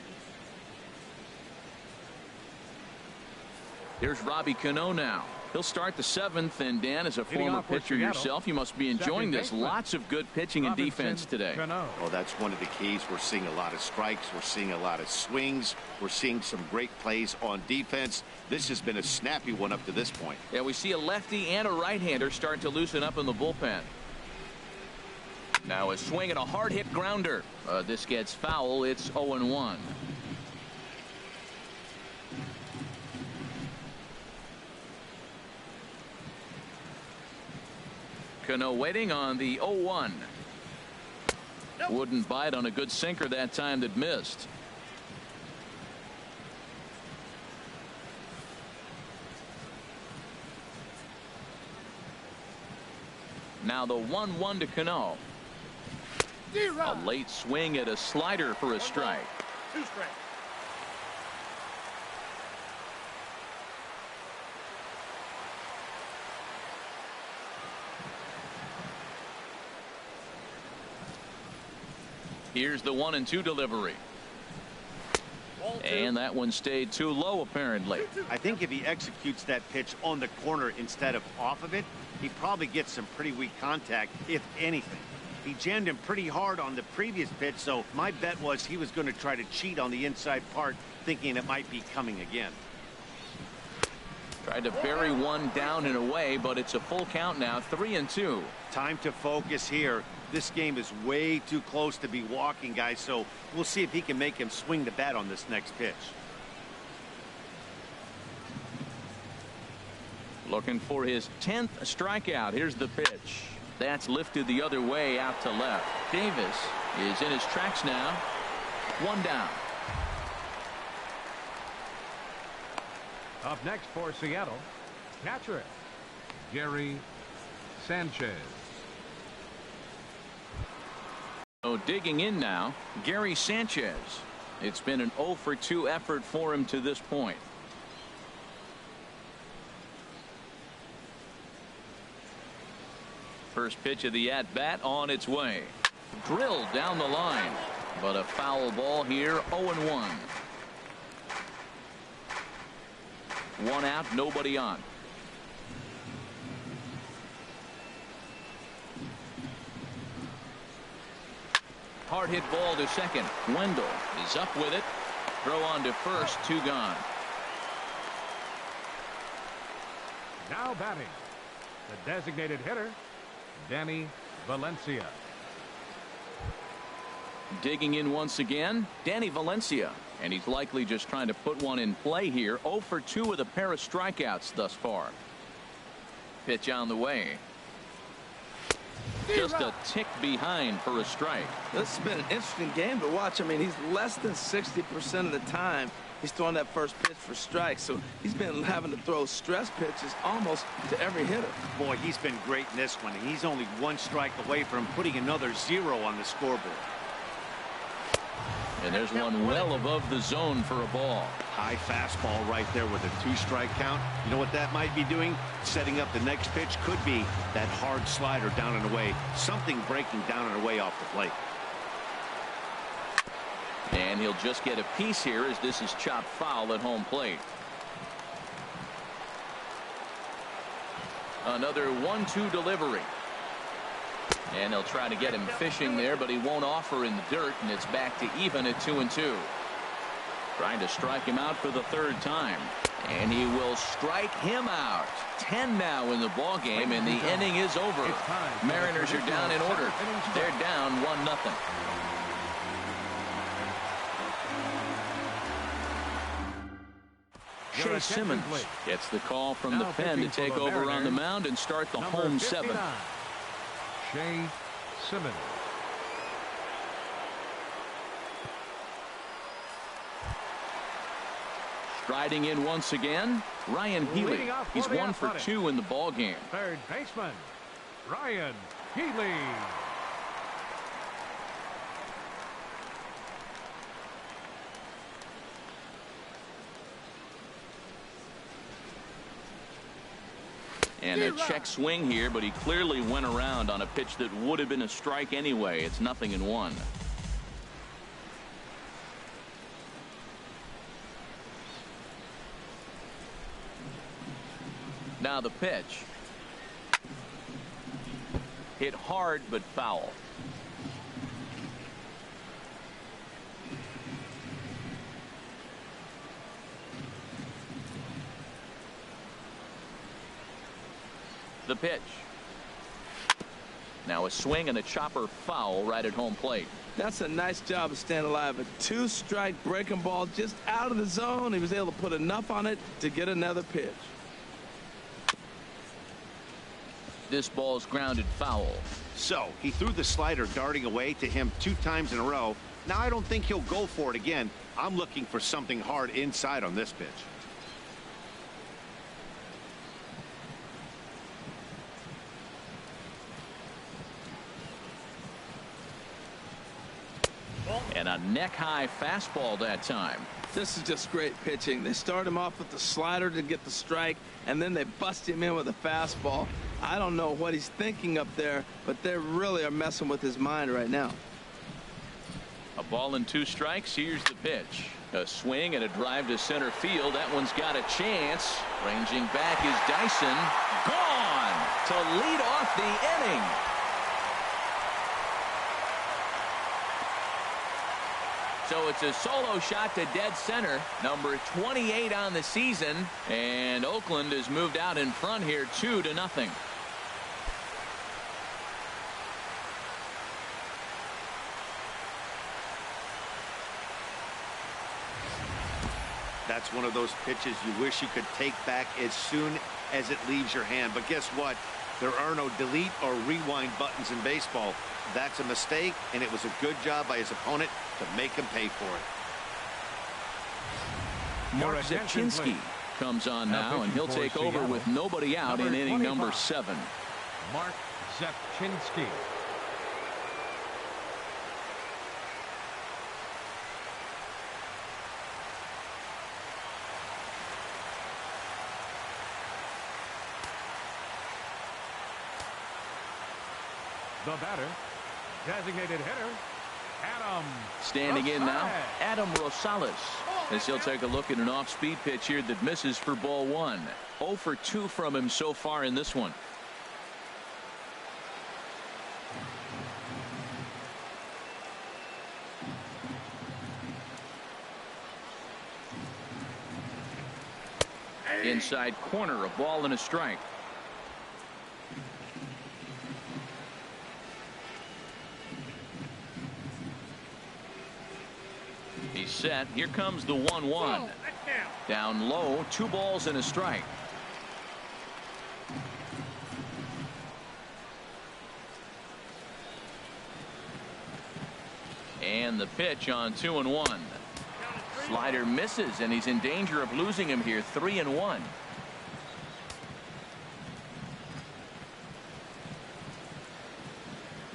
Here's Robbie Cano now. He'll start the 7th, and Dan, as a former pitcher yourself, you must be enjoying this. Lots of good pitching and defense today. Oh, that's one of the keys. We're seeing a lot of strikes. We're seeing a lot of swings. We're seeing some great plays on defense. This has been a snappy one up to this point. Yeah, we see a lefty and a right-hander starting to loosen up in the bullpen. Now a swing and a hard hit grounder. This gets foul. It's 0-1. Cano waiting on the 0-1. Wouldn't bite on a good sinker that time that missed. Now the 1-1 to Cano. A late swing at a slider for a strike. 2 strikes. Here's the 1-2 delivery. And that one stayed too low, apparently. I think if he executes that pitch on the corner instead of off of it, he probably gets some pretty weak contact, if anything. He jammed him pretty hard on the previous pitch, so my bet was he was going to try to cheat on the inside part, thinking it might be coming again. Tried to bury one down and away, but it's a full count now, 3-2. Time to focus here. This game is way too close to be walking, guys, so we'll see if he can make him swing the bat on this next pitch. Looking for his 10th strikeout. Here's the pitch. That's lifted the other way out to left. Davis is in his tracks now. 1 down. Up next for Seattle, catcher Gary Sanchez. So digging in now, Gary Sanchez. It's been an 0-for-2 effort for him to this point. First pitch of the at-bat on its way. Drilled down the line, but a foul ball here. 0-1. 1 out, nobody on. Hard hit ball to second. Wendell is up with it. Throw on to first. 2 gone. Now batting, the designated hitter, Danny Valencia. Digging in once again, Danny Valencia. And he's likely just trying to put one in play here. 0-for-2 with a pair of strikeouts thus far. Pitch on the way. Just a tick behind for a strike. This has been an interesting game to watch. I mean, he's less than 60% of the time he's throwing that first pitch for strikes. So he's been having to throw stress pitches almost to every hitter. Boy, he's been great in this one, and he's only 1 strike away from putting another 0 on the scoreboard. And there's one well above the zone for a ball. High fastball right there with a 2-strike count. You know what that might be doing? Setting up the next pitch. Could be that hard slider down and away. Something breaking down and away off the plate. And he'll just get a piece here as this is chopped foul at home plate. Another 1-2 delivery. And they'll try to get him fishing there, but he won't offer in the dirt, and it's back to even at 2-2. Trying to strike him out for the 3rd time. And he will strike him out. 10 now in the ball game, and the inning is over. Mariners are down in order. They're down 1-0. Shea Simmons gets the call from the pen to take over on the mound and start the home 7th. Shea Simmons. Striding in once again, Ryan Healy. He's 1 for 2 in the ball game. Third baseman, Ryan Healy. And a check swing here, but he clearly went around on a pitch that would have been a strike anyway. It's 0-1. Now the pitch. Hit hard but foul. The pitch. Now a swing and a chopper foul right at home plate. That's a nice job of staying alive. A 2-strike breaking ball just out of the zone. He was able to put enough on it to get another pitch. This ball's grounded foul. So he threw the slider darting away to him 2 times in a row. Now I don't think he'll go for it again. I'm looking for something hard inside on this pitch. And a neck-high fastball that time. This is just great pitching. They start him off with the slider to get the strike, and then they bust him in with a fastball. I don't know what he's thinking up there, but they really are messing with his mind right now. A ball and 2 strikes. Here's the pitch. A swing and a drive to center field. That one's got a chance. Ranging back is Dyson. Gone to lead off the inning. So it's a solo shot to dead center, number 28 on the season, and Oakland has moved out in front here 2-0. That's one of those pitches you wish you could take back as soon as it leaves your hand. But guess what? There are no delete or rewind buttons in baseball. That's a mistake, and it was a good job by his opponent to make him pay for it. Mark Zepchinski comes on now, and he'll take over with nobody out in inning number 7. Mark Zepchinski. The batter, designated hitter, Adam. Standing in now, Adam Rosales, as he'll take a look at an off-speed pitch here that misses for ball 1. 0 for 2 from him so far in this one. Inside corner, a ball and a strike. He's set. Here comes the 1-1. Down low, 2 balls and a strike. And the pitch on 2-1. Slider misses, and he's in danger of losing him here. 3-1.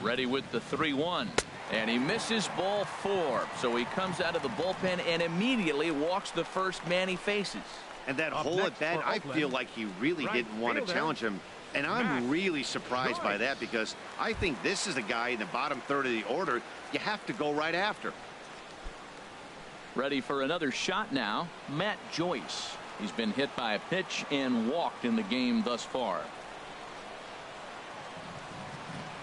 Ready with the 3-1. And he misses ball 4. So he comes out of the bullpen and immediately walks the first man he faces. And that whole at bat, I feel like he really didn't want to challenge him. And I'm really surprised by that, because I think this is a guy in the bottom third of the order you have to go right after. Ready for another shot now, Matt Joyce. He's been hit by a pitch and walked in the game thus far.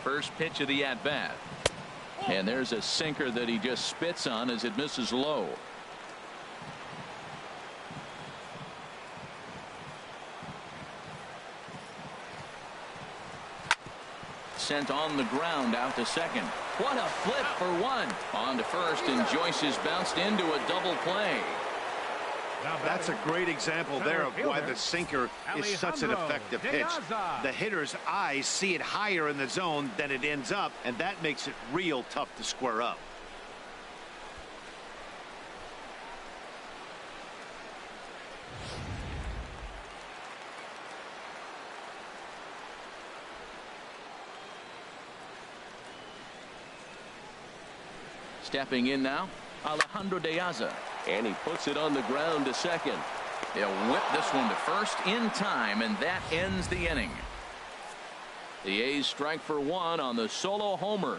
First pitch of the at-bat. And there's a sinker that he just spits on as it misses low. Sent on the ground out to second. What a flip for 1. On to first, and Joyce has bounced into a double play. That's a great example there of why the sinker is such an effective pitch. The hitter's eyes see it higher in the zone than it ends up, and that makes it real tough to square up. Stepping in now, Alejandro De Aza. And he puts it on the ground to second. He'll whip this one to first in time, and that ends the inning. The A's strike for 1 on the solo homer.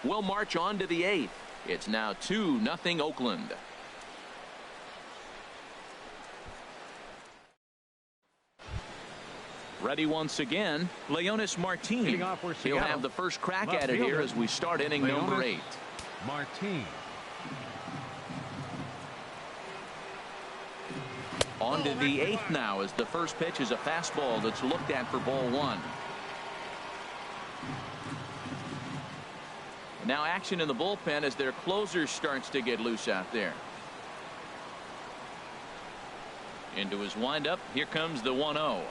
We'll march on to the 8th. It's now 2-0 Oakland. Ready once again, Leonis Martin. He'll have the first crack at it here as we start inning number 8. Martin. On to the 8th now, as the first pitch is a fastball that's looked at for ball 1. Now action in the bullpen as their closer starts to get loose out there. Into his windup. Here comes the 1-0.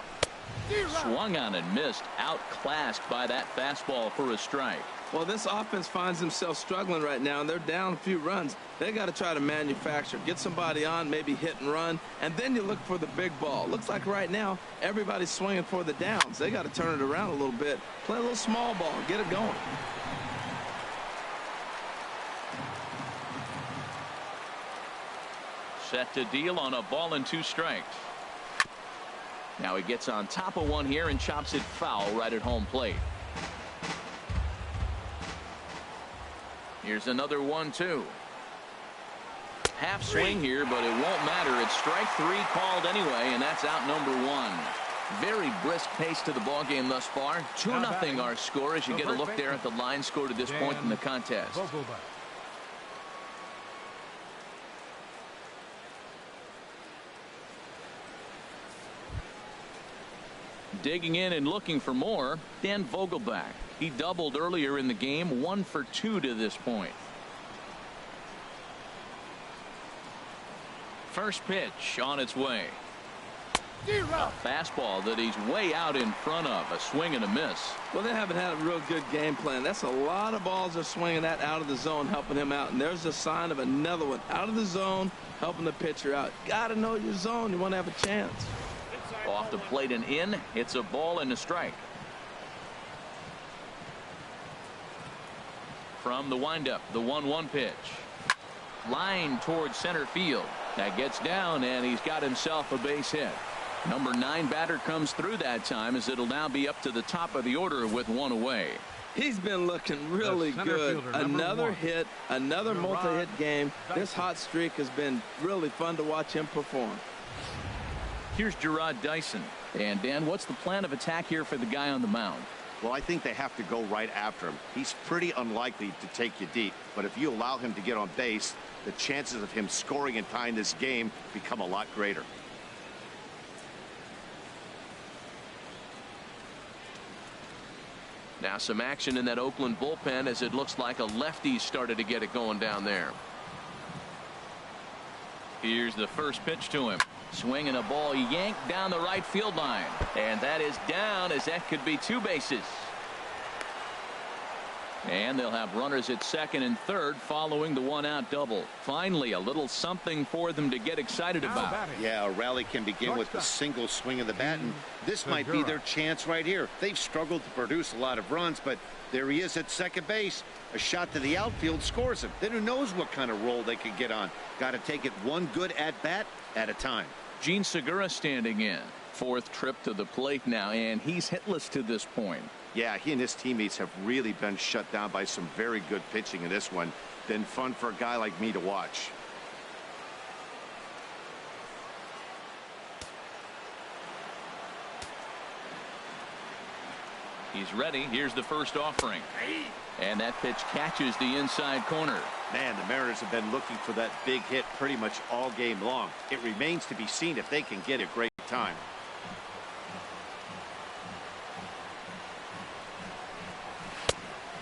Swung on and missed. Outclassed by that fastball for a strike. Well, this offense finds themselves struggling right now, and they're down a few runs. They got to try to manufacture, get somebody on, maybe hit and run, and then you look for the big ball. Looks like right now everybody's swinging for the downs. They got to turn it around a little bit, play a little small ball, get it going. Set to deal on a ball and 2 strikes. Now he gets on top of one here and chops it foul right at home plate. Here's another 1-2. Half swing here, but it won't matter. It's strike 3 called anyway, and that's out number 1. Very brisk pace to the ball game thus far. 2-0 our score as you get a look there at the line score to this point in the contest. Digging in and looking for more, Dan Vogelbach. He doubled earlier in the game, 1 for 2 to this point. First pitch on its way. A fastball that he's way out in front of. A swing and a miss. Well, they haven't had a real good game plan. That's a lot of balls they're swinging at out of the zone, helping him out. And there's a sign of another one out of the zone, helping the pitcher out. Got to know your zone. You want to have a chance. Off the plate and in. It's a ball and a strike. From the windup, the 1-1 pitch. Line towards center field. That gets down, and he's got himself a base hit. Number 9 batter comes through that time, as it'll now be up to the top of the order with 1 away. He's been looking really good. Another hit, another multi-hit game. This hot streak has been really fun to watch him perform. Here's Gerard Dyson. And Dan, what's the plan of attack here for the guy on the mound? Well, I think they have to go right after him. He's pretty unlikely to take you deep, but if you allow him to get on base, the chances of him scoring and tying this game become a lot greater. Now some action in that Oakland bullpen, as it looks like a lefty started to get it going down there. Here's the first pitch to him. Swinging a ball yanked down the right field line. And that is down, as that could be 2 bases. And they'll have runners at second and third following the 1-out double. Finally, a little something for them to get excited about. Yeah, a rally can begin with a single swing of the bat, and this might be their chance right here. They've struggled to produce a lot of runs, but there he is at second base. A shot to the outfield scores him. Then who knows what kind of roll they could get on. Got to take it one good at-bat at a time. Gene Segura standing in. 4th trip to the plate now, and he's hitless to this point. Yeah, he and his teammates have really been shut down by some very good pitching in this one. Been fun for a guy like me to watch. He's ready. Here's the first offering. And that pitch catches the inside corner. Man, the Mariners have been looking for that big hit pretty much all game long. It remains to be seen if they can get a great time.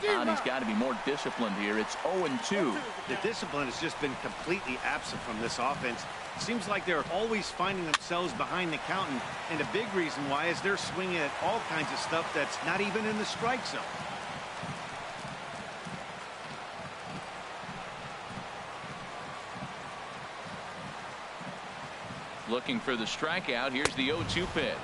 And he's got to be more disciplined here. It's 0-2. The discipline has just been completely absent from this offense. Seems like they're always finding themselves behind the count, and a big reason why is they're swinging at all kinds of stuff that's not even in the strike zone. Looking for the strikeout. Here's the 0-2 pitch.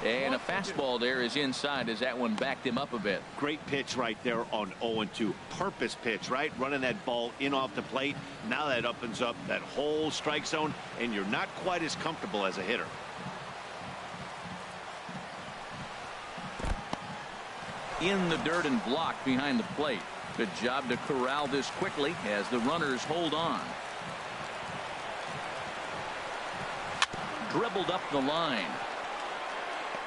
And a fastball there is inside, as that one backed him up a bit. Great pitch right there on 0-2. Purpose pitch, right? Running that ball in off the plate. Now that opens up that whole strike zone, and you're not quite as comfortable as a hitter. In the dirt and blocked behind the plate. Good job to corral this quickly as the runners hold on. Dribbled up the line.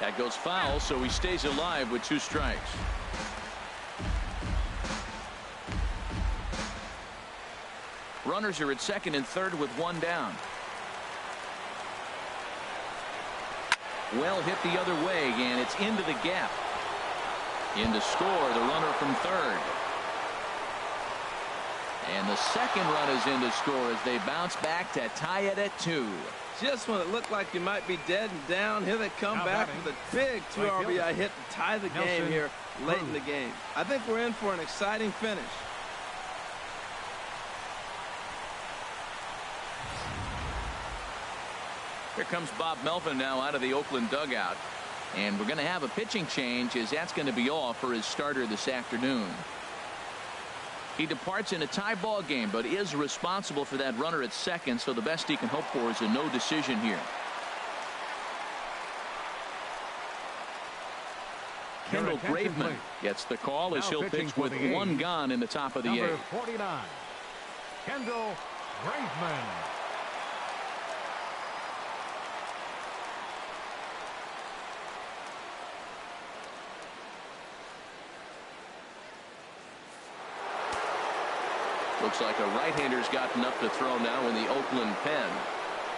That goes foul, so he stays alive with 2 strikes. Runners are at second and third with 1 down. Well hit the other way, and it's into the gap. In to score, the runner from third. And the second run is in to score as they bounce back to tie it at 2. Just when it looked like you might be dead and down, here they come Now back batting, with a big 2 right RBI fielder, hit to tie the game Nelson here late in Cruz. the game. I think we're in for an exciting finish. Here comes Bob Melvin now out of the Oakland dugout. And we're going to have a pitching change, as that's going to be all for his starter this afternoon. He departs in a tie ball game, but is responsible for that runner at second, so the best he can hope for is a no decision here. Kendall Graveman gets the call as he'll pitch with one gone in the top of the Number eighth. 49, Kendall Graveman. Looks like a right-hander's gotten up to throw now in the Oakland pen.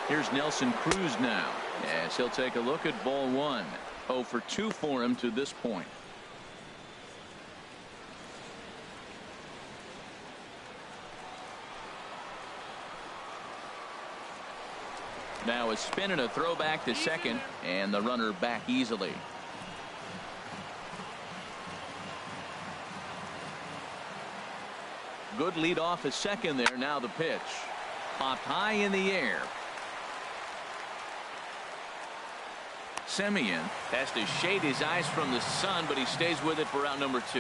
Here's Nelson Cruz now, as he'll take a look at ball one. 0 for 2 for him to this point. Now a spin and a throw back to second, and the runner back easily. Good lead off a second there. Now the pitch. Popped high in the air. Semien has to shade his eyes from the sun, but he stays with it for out number 2.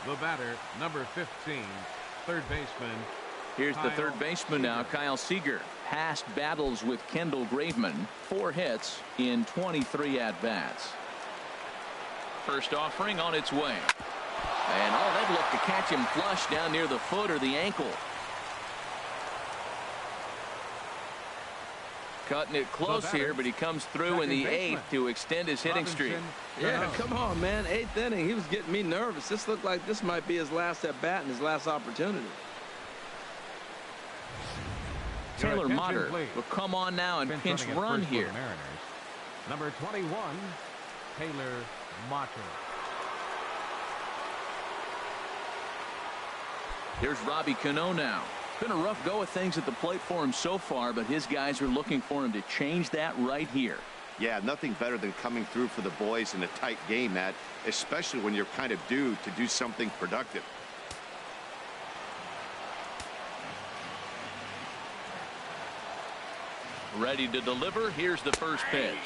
The batter, number 15, third baseman. Here's the third baseman now, Kyle Seager. Past battles with Kendall Graveman. 4 hits in 23 at-bats. First offering on its way. And they've looked to catch him flush down near the foot or the ankle. Cutting it close here, but he comes through in the 8th to extend his hitting streak. Yeah, come on, man. 8th inning. He was getting me nervous. This looked like this might be his last at-bat and his last opportunity. Taylor Motter will come on now and pinch run here. Number 21, Taylor Motter. Here's Robbie Cano now. Been a rough go of things at the plate for him so far, but his guys are looking for him to change that right here. Yeah, nothing better than coming through for the boys in a tight game, Matt, especially when you're kind of due to do something productive. Ready to deliver. Here's the first pitch.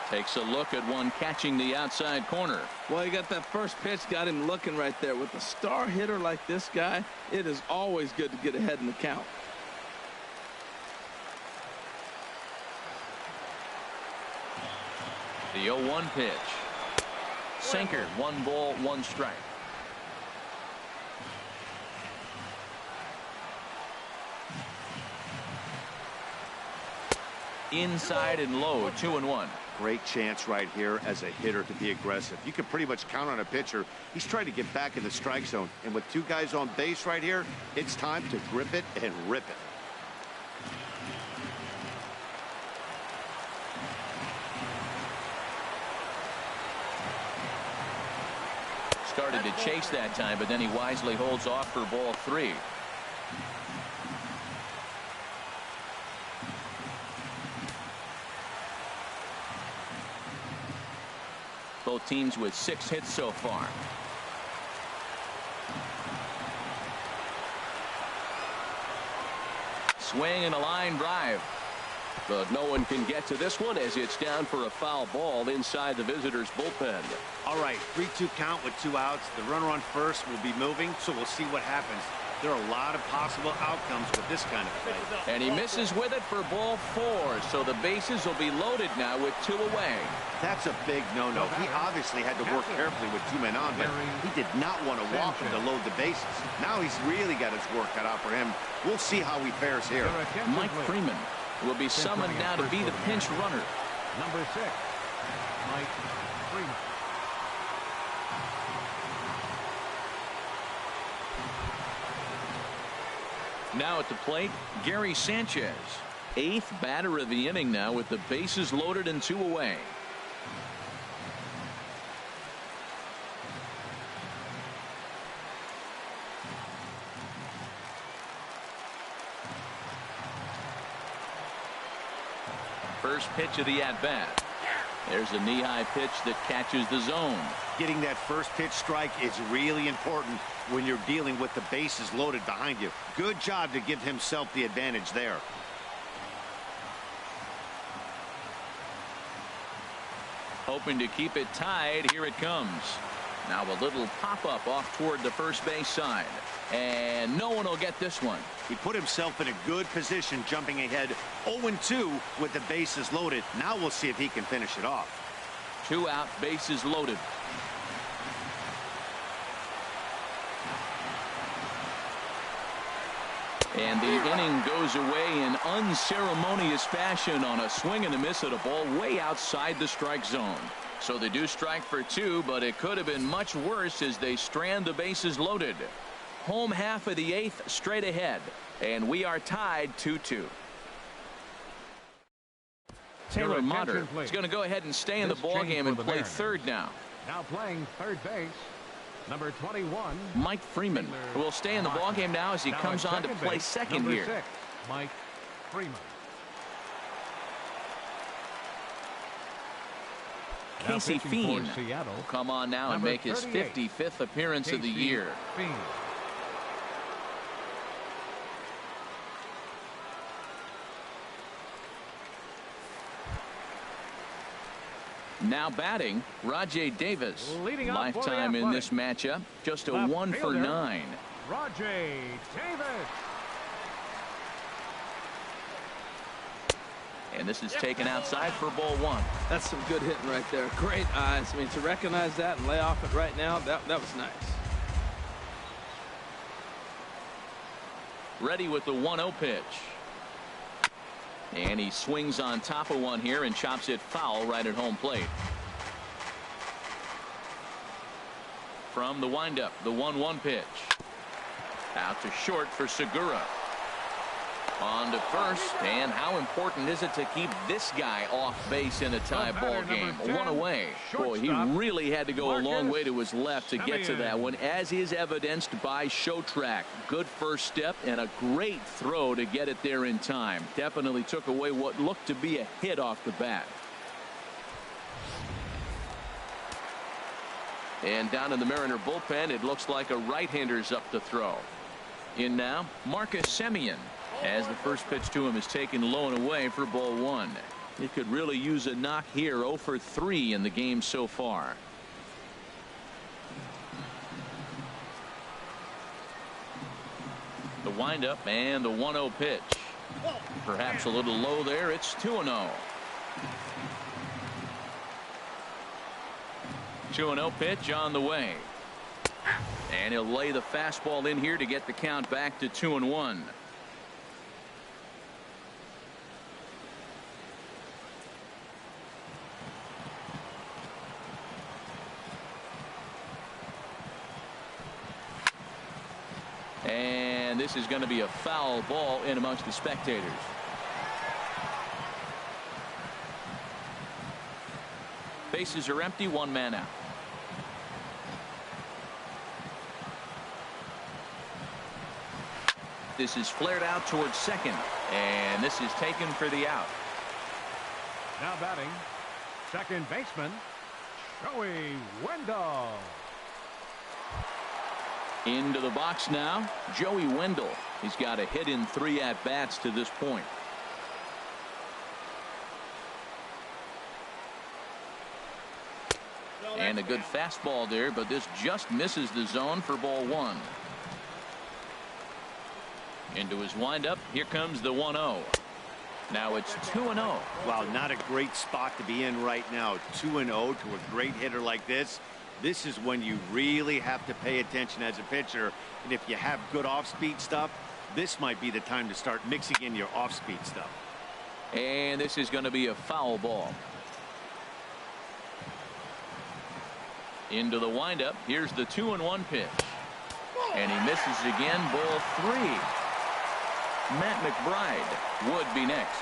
Takes a look at one catching the outside corner. Well, you got that first pitch, got him looking right there. With a star hitter like this guy, it is always good to get ahead in the count. The 0-1 pitch. Sinker. 1 ball, 1 strike. Inside and low. 2-1. Great chance right here as a hitter to be aggressive. You can pretty much count on a pitcher. He's trying to get back in the strike zone. And with 2 guys on base right here, it's time to grip it and rip it. Started to chase that time, but then he wisely holds off for ball 3. Both teams with 6 hits so far. Swing and a line drive. But no one can get to this one as it's down for a foul ball inside the visitors' bullpen. All right, 3-2 count with 2 outs. The runner on first will be moving, so we'll see what happens. There are a lot of possible outcomes with this kind of play. And he misses with it for ball 4, so the bases will be loaded now with 2 away. That's a big no-no. He obviously had to work carefully with 2 men on, but he did not want to walk him to load the bases. Now he's really got his work cut out for him. We'll see how he fares here. Mike Freeman will be summoned now to be the pinch runner. Number 6, Mike Freeman. Now at the plate, Gary Sanchez. 8th batter of the inning now with the bases loaded and 2 away. First pitch of the at-bat. There's a knee-high pitch that catches the zone. Getting that first pitch strike is really important when you're dealing with the bases loaded behind you. Good job to give himself the advantage there. Hoping to keep it tied. Here it comes. Now a little pop-up off toward the first base side. And no one will get this one. He put himself in a good position, jumping ahead 0-2 with the bases loaded. Now we'll see if he can finish it off. 2 out, bases loaded. And the inning goes away in unceremonious fashion on a swing and a miss at a ball way outside the strike zone. So they do strike for 2, but it could have been much worse as they strand the bases loaded. Home half of the 8th straight ahead, and we are tied 2-2. Taylor Motter is going to go ahead and stay in the ballgame and play third now. Now playing third base, number 21. Mike Freeman will stay in the ballgame now as he comes on to play second here. 6, Mike Freeman. Casey Fiend will come on now and make his 55th appearance of the year. Fiend. Now batting, Rajay Davis. Lifetime in this matchup, just a 1 for 9. Rajay Davis. And this is taken outside for ball 1. That's some good hitting right there. Great eyes. I mean, to recognize that and lay off it right now, that was nice. Ready with the 1-0 pitch. And he swings on top of one here and chops it foul right at home plate. From the windup, the 1-1 pitch. Out to short for Segura. On to first, and how important is it to keep this guy off base in a tie ball game? 1 away. Boy, he really had to go a long way to his left to get to that one, as is evidenced by Showtrack. Good first step and a great throw to get it there in time. Definitely took away what looked to be a hit off the bat. And down in the Mariner bullpen, it looks like a right-hander's up to throw. In now, Marcus Semien, as the first pitch to him is taken low and away for ball 1. He could really use a knock here. 0 for 3 in the game so far. The windup and the 1-0 pitch. Perhaps a little low there. It's 2-0. 2-0 pitch on the way. And he'll lay the fastball in here to get the count back to 2-1. And this is going to be a foul ball in amongst the spectators. Bases are empty, 1 man out. This is flared out towards second, and this is taken for the out. Now batting, second baseman, Joey Wendell. Into the box now, Joey Wendell. He's got a hit in 3 at-bats to this point. And a good fastball there, but this just misses the zone for ball 1. Into his windup. Here comes the 1-0. Now it's 2-0. Wow, not a great spot to be in right now. 2-0 to a great hitter like this. This is when you really have to pay attention as a pitcher. And if you have good off-speed stuff, this might be the time to start mixing in your off-speed stuff. And this is going to be a foul ball. Into the windup. Here's the 2-1 pitch. And he misses again. Ball 3. Matt McBride would be next.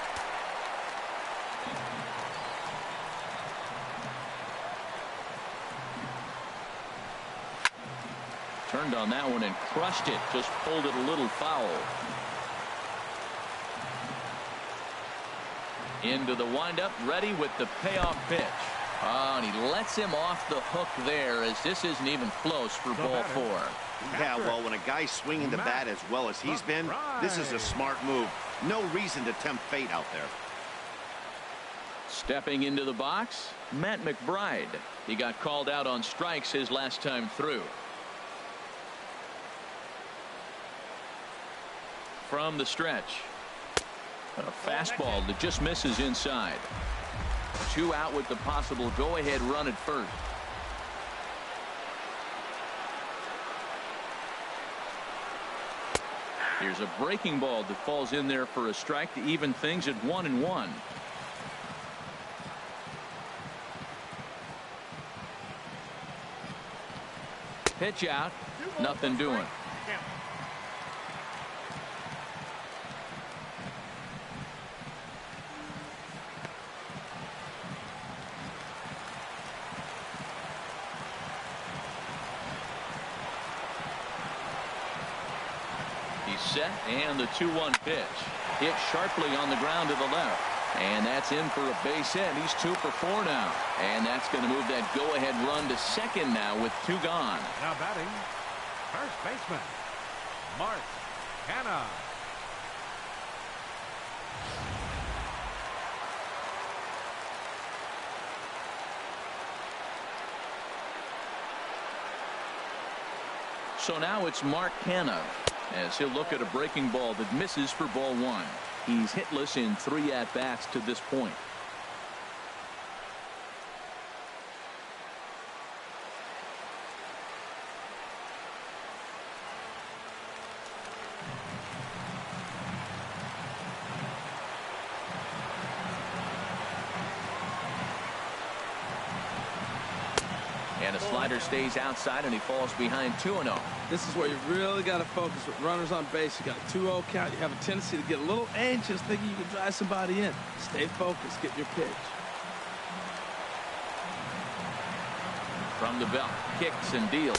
Turned on that one and crushed it. Just pulled it a little foul. Into the windup, ready with the payoff pitch. Oh, and he lets him off the hook there, as this isn't even close for ball 4. Yeah, well, when a guy's swinging the bat as well as he's been, this is a smart move. No reason to tempt fate out there. Stepping into the box, Matt McBride. He got called out on strikes his last time through. From the stretch, a fastball that just misses inside. 2 out with the possible go-ahead run at first. Here's a breaking ball that falls in there for a strike to even things at 1-1. Pitch out, nothing doing. He's set, and the 2-1 pitch. Hit sharply on the ground to the left. And that's in for a base hit. He's 2 for 4 now. And that's going to move that go-ahead run to second now with 2 gone. Now batting, first baseman, Mark Hanna. So now it's Mark Hanna, as he'll look at a breaking ball that misses for ball 1. He's hitless in 3 at-bats to this point. And a slider stays outside, and he falls behind 2-0. This is where you really got to focus with runners on base. You got a 2-0 count. You have a tendency to get a little anxious thinking you can drive somebody in. Stay focused. Get your pitch. From the belt, kicks and deals.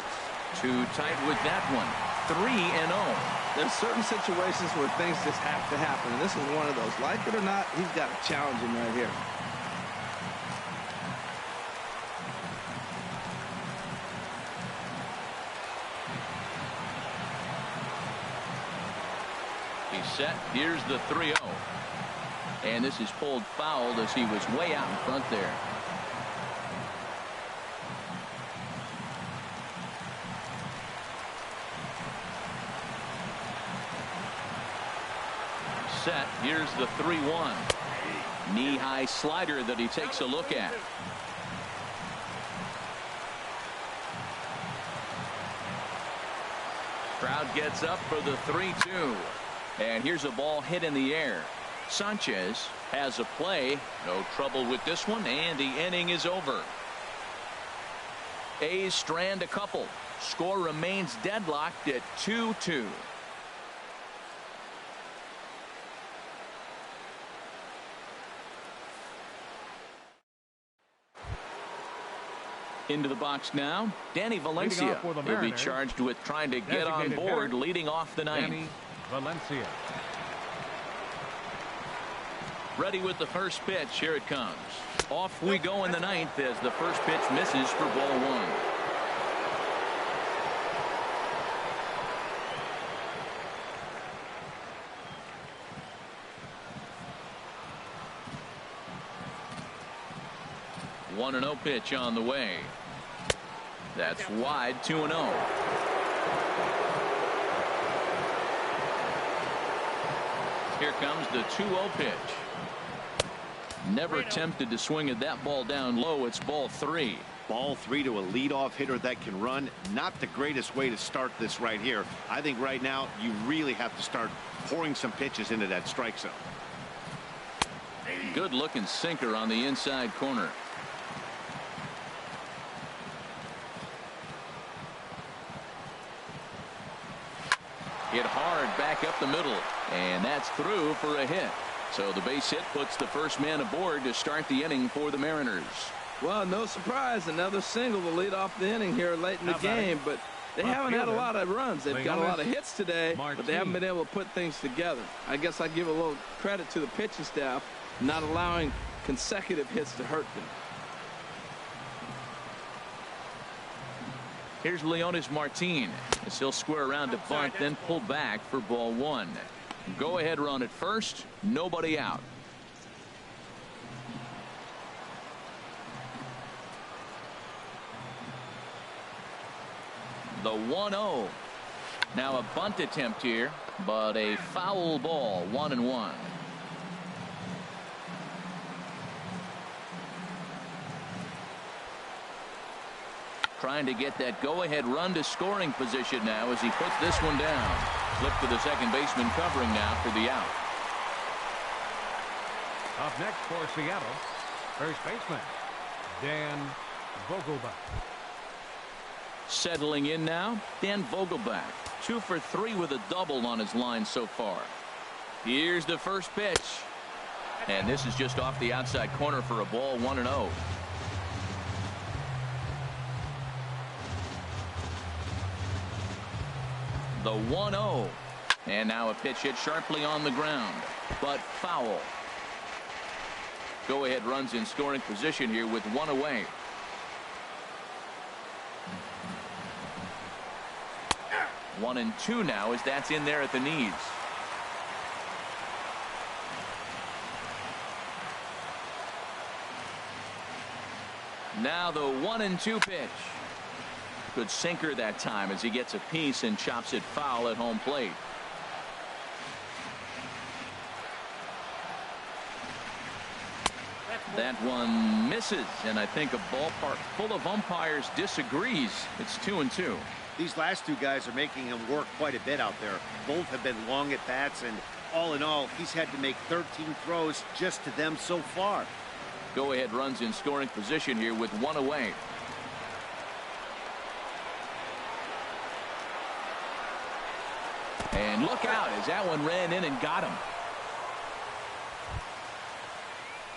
Too tight with that one. 3-0. There's certain situations where things just have to happen, and this is one of those. Like it or not, he's got to challenge him right here. He's set. Here's the 3-0. And this is pulled foul as he was way out in front there. Set. Here's the 3-1. Knee-high slider that he takes a look at. Crowd gets up for the 3-2. And here's a ball hit in the air. Sanchez has a play. No trouble with this one, and the inning is over. A's strand a couple. Score remains deadlocked at 2-2. Into the box now, Danny Valencia. He'll be charged with trying to get on board, leading off the ninth. Danny Valencia. Ready with the first pitch. Here it comes. Off we go in the ninth as the first pitch misses for ball 1. 1-0 pitch on the way. That's wide. 2-0. Here comes the 2-0 pitch. Never attempted to swing at that ball down low. It's ball 3. Ball 3 to a leadoff hitter that can run. Not the greatest way to start this right here. I think right now you really have to start pouring some pitches into that strike zone. Good looking sinker on the inside corner. Hit hard back up the middle, and that's through for a hit. So the base hit puts the first man aboard to start the inning for the Mariners. Well, no surprise, another single to lead off the inning here late in the game, but they haven't had a lot of runs. They've got a lot of hits today, but they haven't been able to put things together. I guess I give a little credit to the pitching staff. not allowing consecutive hits to hurt them. Here's Leonis Martin as he'll square around to bunt, then pull back for ball one. Go ahead run at first, nobody out. The 1-0. Now a bunt attempt here, but a foul ball, 1-1. Trying to get that go-ahead run to scoring position now as he puts this one down. Flip to the second baseman covering now for the out. Up next for Seattle, first baseman Dan Vogelbach. Settling in now, Dan Vogelbach. 2 for 3 with a double on his line so far. Here's the first pitch. And this is just off the outside corner for a ball, 1-0. The 1-0. And now a pitch hit sharply on the ground, but foul. Go ahead runs in scoring position here with 1 away. One and 2 now as that's in there at the knees. Now the 1-2 pitch. Good sinker that time as he gets a piece and chops it foul at home plate. That one misses, and I think a ballpark full of umpires disagrees. It's 2-2. These last two guys are making him work quite a bit out there. Both have been long at bats, and all in all, he's had to make 13 throws just to them so far. Go ahead runs in scoring position here with 1 away. And look out as that one ran in and got him.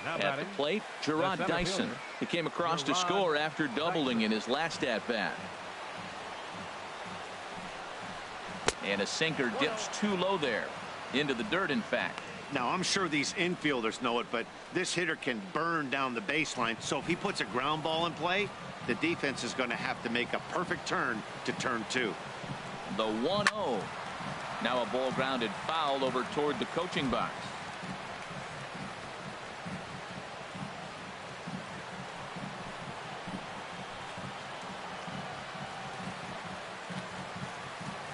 At the plate, Gerard Dyson. He came across to score after doubling in his last at-bat. And a sinker dips too low there. Into the dirt, in fact. Now, I'm sure these infielders know it, but this hitter can burn down the baseline. So if he puts a ground ball in play, the defense is going to have to make a perfect turn to turn 2. The 1-0. Now a ball grounded foul over toward the coaching box.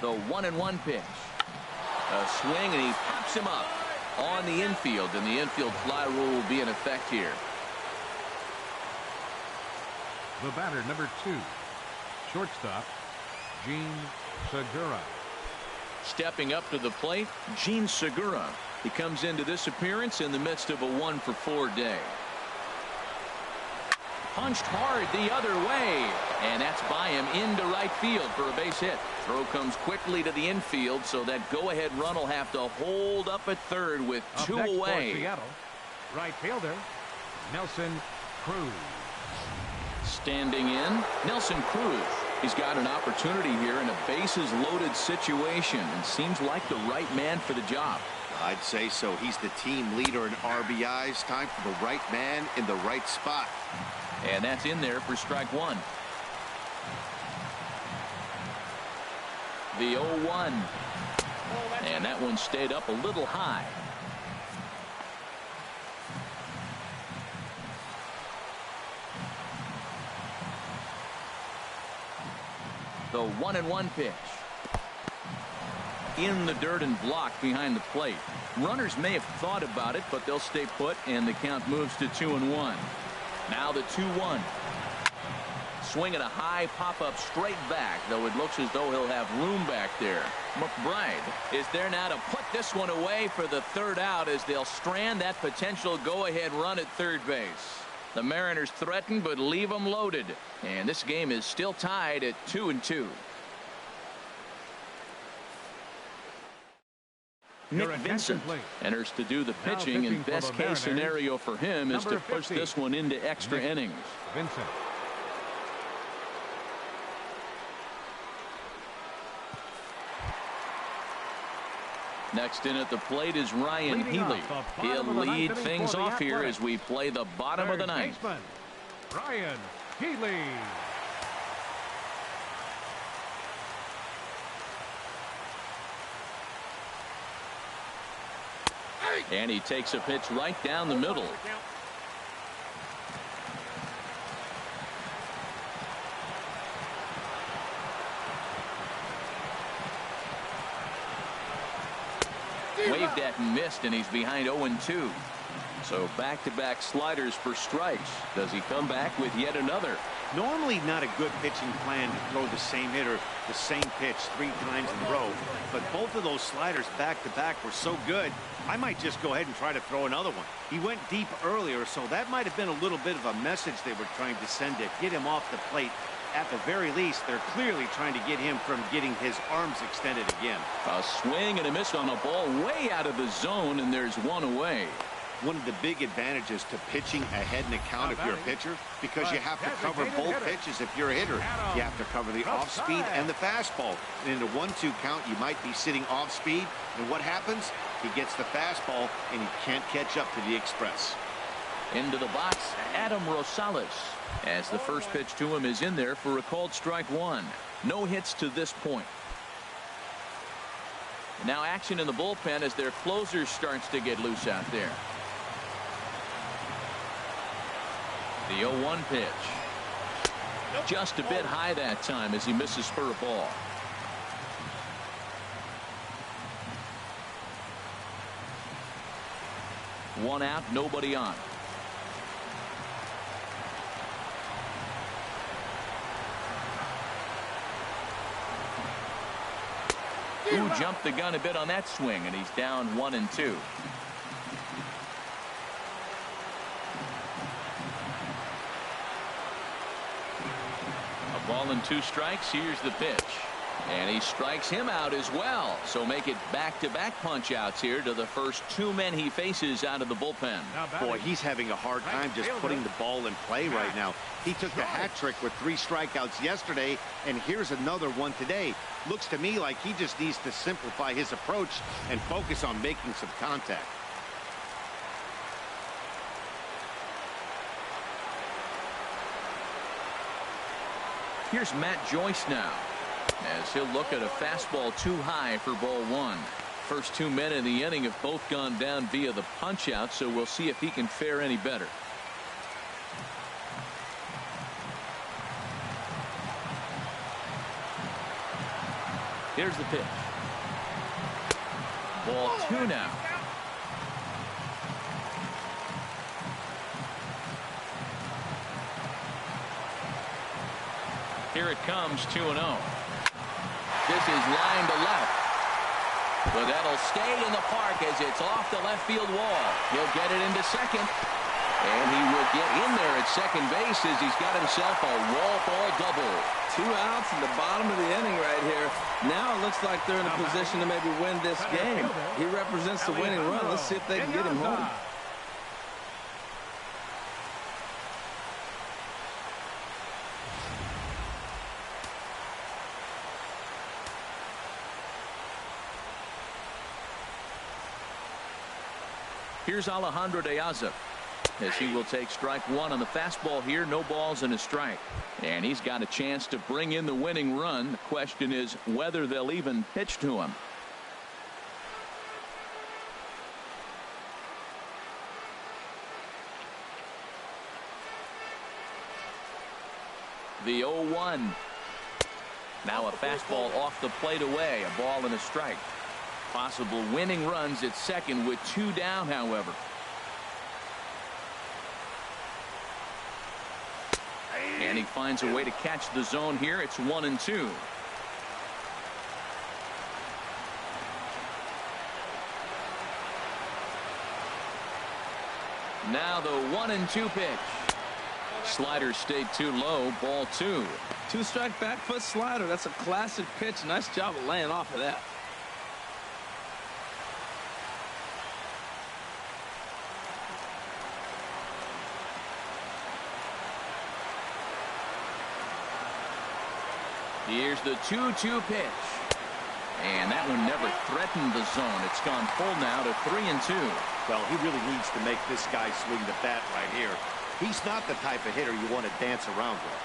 The 1-1 pitch. A swing, and he pops him up on the infield, and the infield fly rule will be in effect here. The batter, number 2, shortstop, Gene Segura. Stepping up to the plate, Gene Segura. He comes into this appearance in the midst of a 1-for-4 day. Punched hard the other way, and that's by him into right field for a base hit. Throw comes quickly to the infield, so that go-ahead run will have to hold up at third with 2 away. For Seattle, right fielder Nelson Cruz. Standing in, Nelson Cruz. He's got an opportunity here in a bases-loaded situation and seems like the right man for the job. I'd say so. He's the team leader in RBIs. Time for the right man in the right spot. And that's in there for strike 1. The 0-1. And that one stayed up a little high. The 1-1 pitch. In the dirt and blocked behind the plate. Runners may have thought about it, but they'll stay put, and the count moves to 2-1. Now the 2-1. Swinging a high pop-up straight back, though it looks as though he'll have room back there. McBride is there now to put this one away for the third out as they'll strand that potential go-ahead run at third base. The Mariners threaten but leave them loaded, and this game is still tied at 2-2. Nick Vincent enters to do the pitching, and best case scenario for him is to push this one into extra innings. Vincent. Next in at the plate is Ryan Healy. He'll lead things off here as we play the bottom of the ninth. Ryan Healy. And he takes a pitch right down the middle. Waved at and missed, and he's behind 0-2. So back-to-back sliders for strikes. Does he come back with yet another? Normally not a good pitching plan to throw the same hitter the same pitch 3 times in a row, but both of those sliders back-to-back were so good, I might just go ahead and try to throw another one. He went deep earlier, so that might have been a little bit of a message they were trying to send to get him off the plate. At the very least, they're clearly trying to get him from getting his arms extended again. A swing and a miss on a ball way out of the zone, and there's one away. One of the big advantages to pitching ahead in a count if you're a pitcher, because you have to cover both pitches if you're a hitter. You have to cover the off speed and the fastball. And in a 1-2 count, you might be sitting off speed, and what happens? He gets the fastball, and he can't catch up to the express. Into the box, Adam Rosales, as the first pitch to him is in there for a called strike 1. No hits to this point. Now action in the bullpen as their closer starts to get loose out there. The 0-1 pitch. Just a bit high that time as he misses for a ball. One out, nobody on. Who jumped the gun a bit on that swing, and he's down 1-2. A ball and 2 strikes. Here's the pitch. And he strikes him out as well. So make it back-to-back punch-outs here to the first 2 men he faces out of the bullpen. Boy, he's having a hard time just putting the ball in play right now. He took the hat trick with 3 strikeouts yesterday, and here's another one today. Looks to me like he just needs to simplify his approach and focus on making some contact. Here's Matt Joyce now, as he'll look at a fastball too high for ball 1. First 2 men in the inning have both gone down via the punch out, so we'll see if he can fare any better. Here's the pitch. Ball 2 now. Here it comes, 2-0. This is line to left. But that'll stay in the park as it's off the left field wall. He'll get it into second. And he will get in there at second base as he's got himself a wall ball double. 2 outs in the bottom of the inning right here. Now it looks like they're in a position to maybe win this game. He represents the winning run. Let's see if they can get him home. Here's Alejandro De Aza, as he will take strike 1 on the fastball here. No balls and a strike. And he's got a chance to bring in the winning run. The question is whether they'll even pitch to him. The 0-1. Now a fastball off the plate away. A ball and a strike. Possible winning runs at second with 2 down, however. And he finds a way to catch the zone here. It's 1-2. Now the 1-2 pitch. Slider stayed too low. Ball 2. 2-strike back foot slider. That's a classic pitch. Nice job of laying off of that. Here's the 2-2 pitch. And that one never threatened the zone. It's gone full now to 3-2. Well, he really needs to make this guy swing the bat right here. He's not the type of hitter you want to dance around with.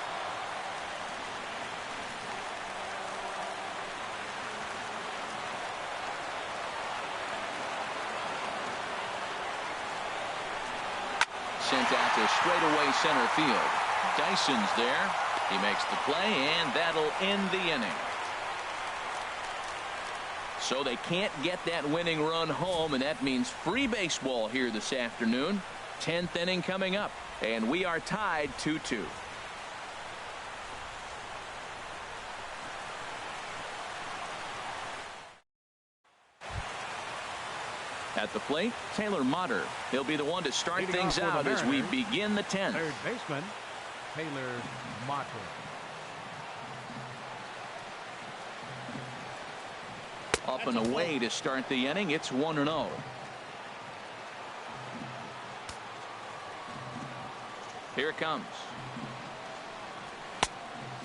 Sent out to straightaway center field. Dyson's there. He makes the play, and that'll end the inning. So they can't get that winning run home, and that means free baseball here this afternoon. 10th inning coming up, and we are tied 2-2. At the plate, Taylor Motter. He'll be the one to start Leading things off for out the as we Mariners, begin the 10th. Third baseman, Taylor Motter. Up and away to start the inning. It's 1-0. Here it comes.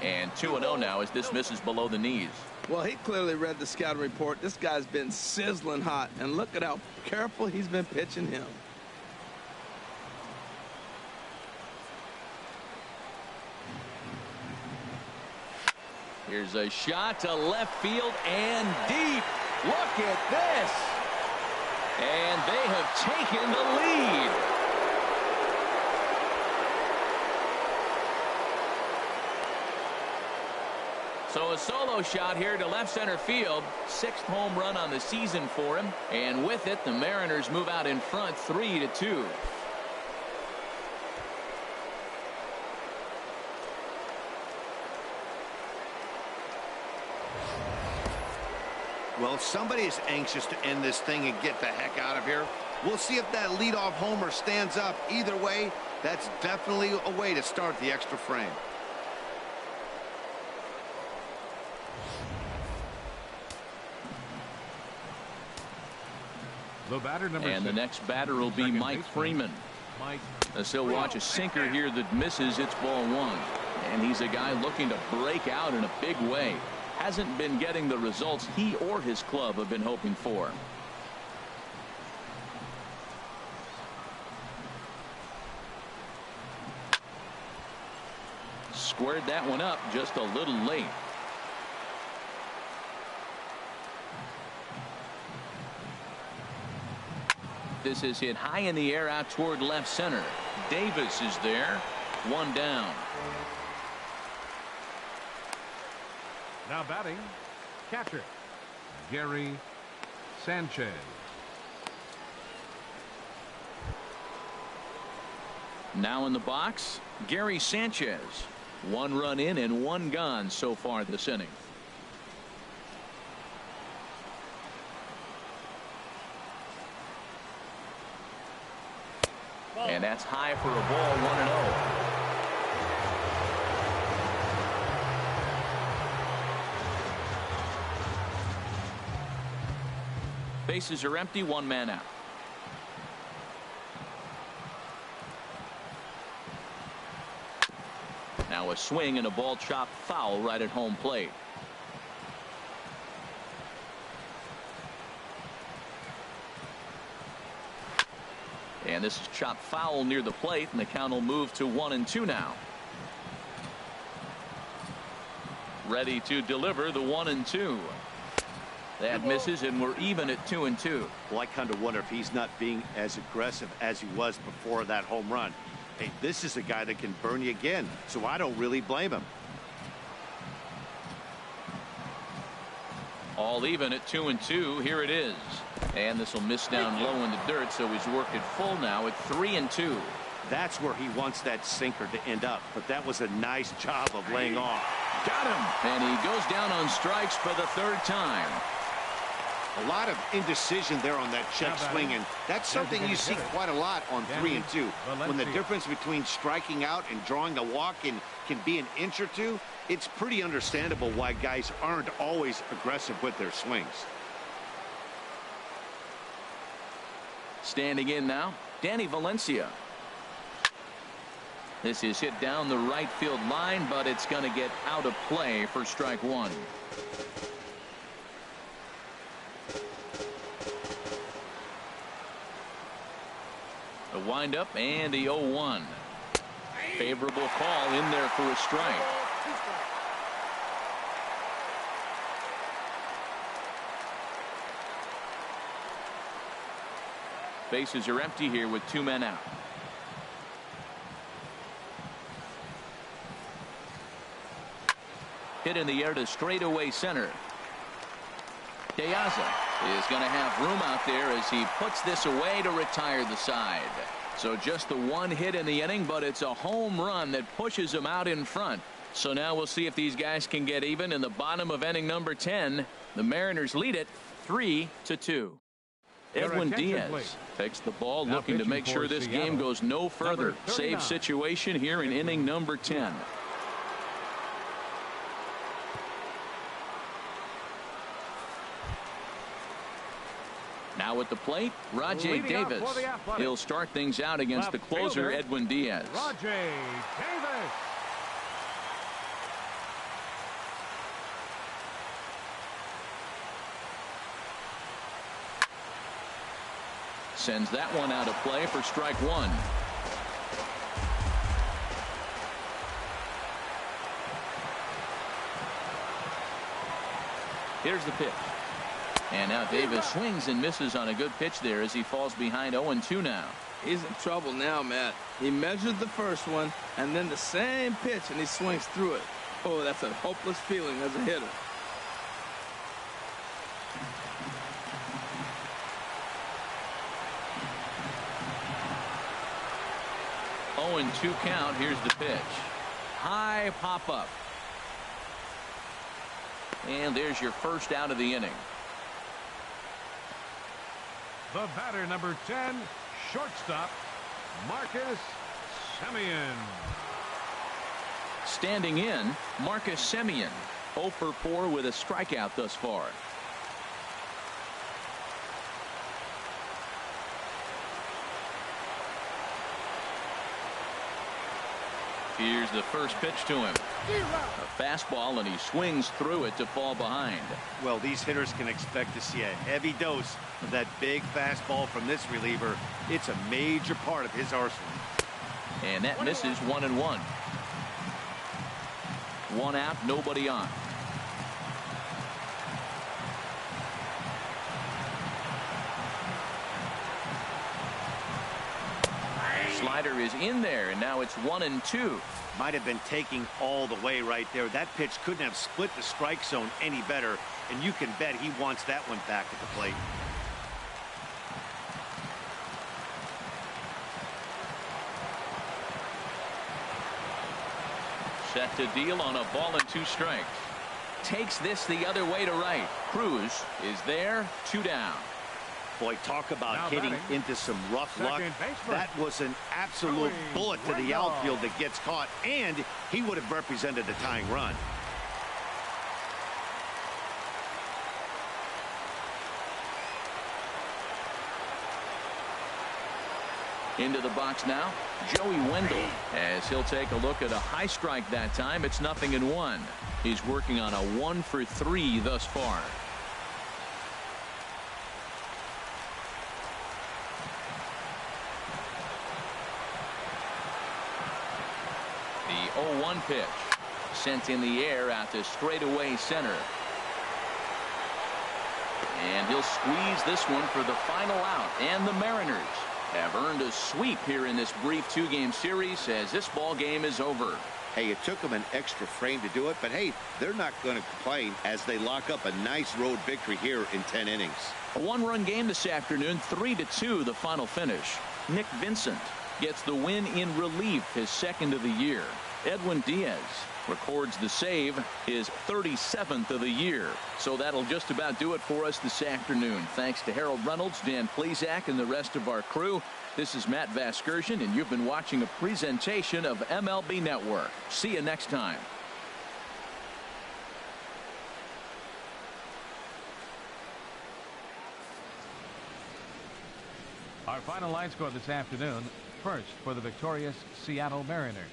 And 2-0 now as this misses below the knees. Well, he clearly read the scouting report. This guy's been sizzling hot, and look at how careful he's been pitching him. Here's a shot to left field and deep. Look at this. And they have taken the lead. So a solo shot here to left center field. 6th home run on the season for him. And with it, the Mariners move out in front 3-2. Well, somebody is anxious to end this thing and get the heck out of here. We'll see if that leadoff homer stands up. Either way, that's definitely a way to start the extra frame. The batter, number And the 6. next batter will be Second Mike baseman, Freeman. Mike. As he'll watch a sinker here that misses. It's ball 1. And he's a guy looking to break out in a big way. Hasn't been getting the results he or his club have been hoping for. Squared that one up just a little late. This is hit high in the air out toward left center. Davis is there. 1 down. Now batting, catcher, Gary Sanchez. Now in the box, Gary Sanchez. 1 run in and 1 gone so far this inning. And that's high for a ball. 1-0. Bases are empty. 1 man out. Now a swing and a ball chopped foul right at home plate. And this is chopped foul near the plate, and the count will move to 1-2 now. Ready to deliver the 1-2. That misses, and we're even at 2-2. Well, I kind of wonder if he's not being as aggressive as he was before that home run. Hey, this is a guy that can burn you again, so I don't really blame him. All even at 2-2. Here it is. And this will miss down low in the dirt, so he's worked it full now at 3-2. That's where he wants that sinker to end up, but that was a nice job of laying off. Got him. And he goes down on strikes for the 3rd time. A lot of indecision there on that check swing, and that's something you see quite a lot on 3-2. When the difference between striking out and drawing a walk can be an inch or two, it's pretty understandable why guys aren't always aggressive with their swings. Standing in now, Danny Valencia. This is hit down the right field line, but it's going to get out of play for strike 1. windup and the 0-1. Favorable call in there for a strike. Bases are empty here with 2 men out. Hit in the air to straightaway center. De Aza is going to have room out there as he puts this away to retire the side. So just the 1 hit in the inning, but it's a home run that pushes him out in front. So now we'll see if these guys can get even in the bottom of inning number 10. The Mariners lead it 3-2. Edwin Diaz takes the ball, looking to make sure this game goes no further. Save situation here in inning number 10. Now at the plate, Rajay Davis. He'll start things out against the closer, Edwin Diaz. Rajay Davis. Sends that one out of play for strike 1. Here's the pitch. And now Davis swings and misses on a good pitch there as he falls behind 0-2 now. He's in trouble now, Matt. He measured the first one and then the same pitch, and he swings through it. Oh, that's a hopeless feeling as a hitter. 0-2 count. Here's the pitch. High pop up. And there's your first out of the inning. The batter, number 10, shortstop, Marcus Semien. Standing in, Marcus Semien, 0 for 4 with a strikeout thus far. Here's the first pitch to him. A fastball, and he swings through it to fall behind. Well, these hitters can expect to see a heavy dose of that big fastball from this reliever. It's a major part of his arsenal. And that misses 1-1. 1 out, nobody on. Slider is in there, and now it's 1-2. Might have been taking all the way right there. That pitch couldn't have split the strike zone any better, and you can bet he wants that one back at the plate. Set to deal on a ball and 2 strikes. Takes this the other way to right. Cruz is there, 2 down. Boy, talk about now hitting batting, into some rough luck. Baseman. That was an absolute bullet to the outfield that gets caught, and he would have represented the tying run. Into the box now, Joey Wendell, as he'll take a look at a high strike that time. It's 0-1. He's working on a 1 for 3 thus far. The 0-1 pitch sent in the air out to straightaway center. And he'll squeeze this one for the final out. And the Mariners have earned a sweep here in this brief 2-game series as this ball game is over. Hey, it took them an extra frame to do it, but hey, they're not going to complain as they lock up a nice road victory here in 10 innings. A 1-run game this afternoon, 3-2 the final finish. Nick Vincent gets the win in relief, his 2nd of the year. Edwin Diaz records the save, his 37th of the year. So that'll just about do it for us this afternoon. Thanks to Harold Reynolds, Dan Plesac, and the rest of our crew. This is Matt Vasgersian, and you've been watching a presentation of MLB Network. See you next time. Our final line score this afternoon. First for the victorious Seattle Mariners.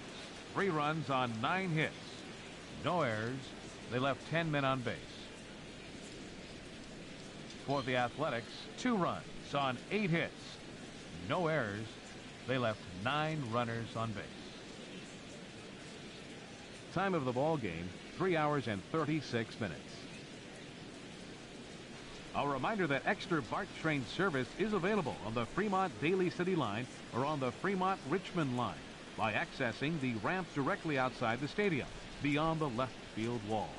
3 runs on 9 hits. No errors. They left 10 men on base. For the Athletics, 2 runs on 8 hits. No errors. They left 9 runners on base. Time of the ball game, 3 hours and 36 minutes. A reminder that extra BART train service is available on the Fremont Daly City line or on the Fremont Richmond line by accessing the ramp directly outside the stadium beyond the left field wall.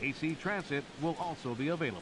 AC Transit will also be available.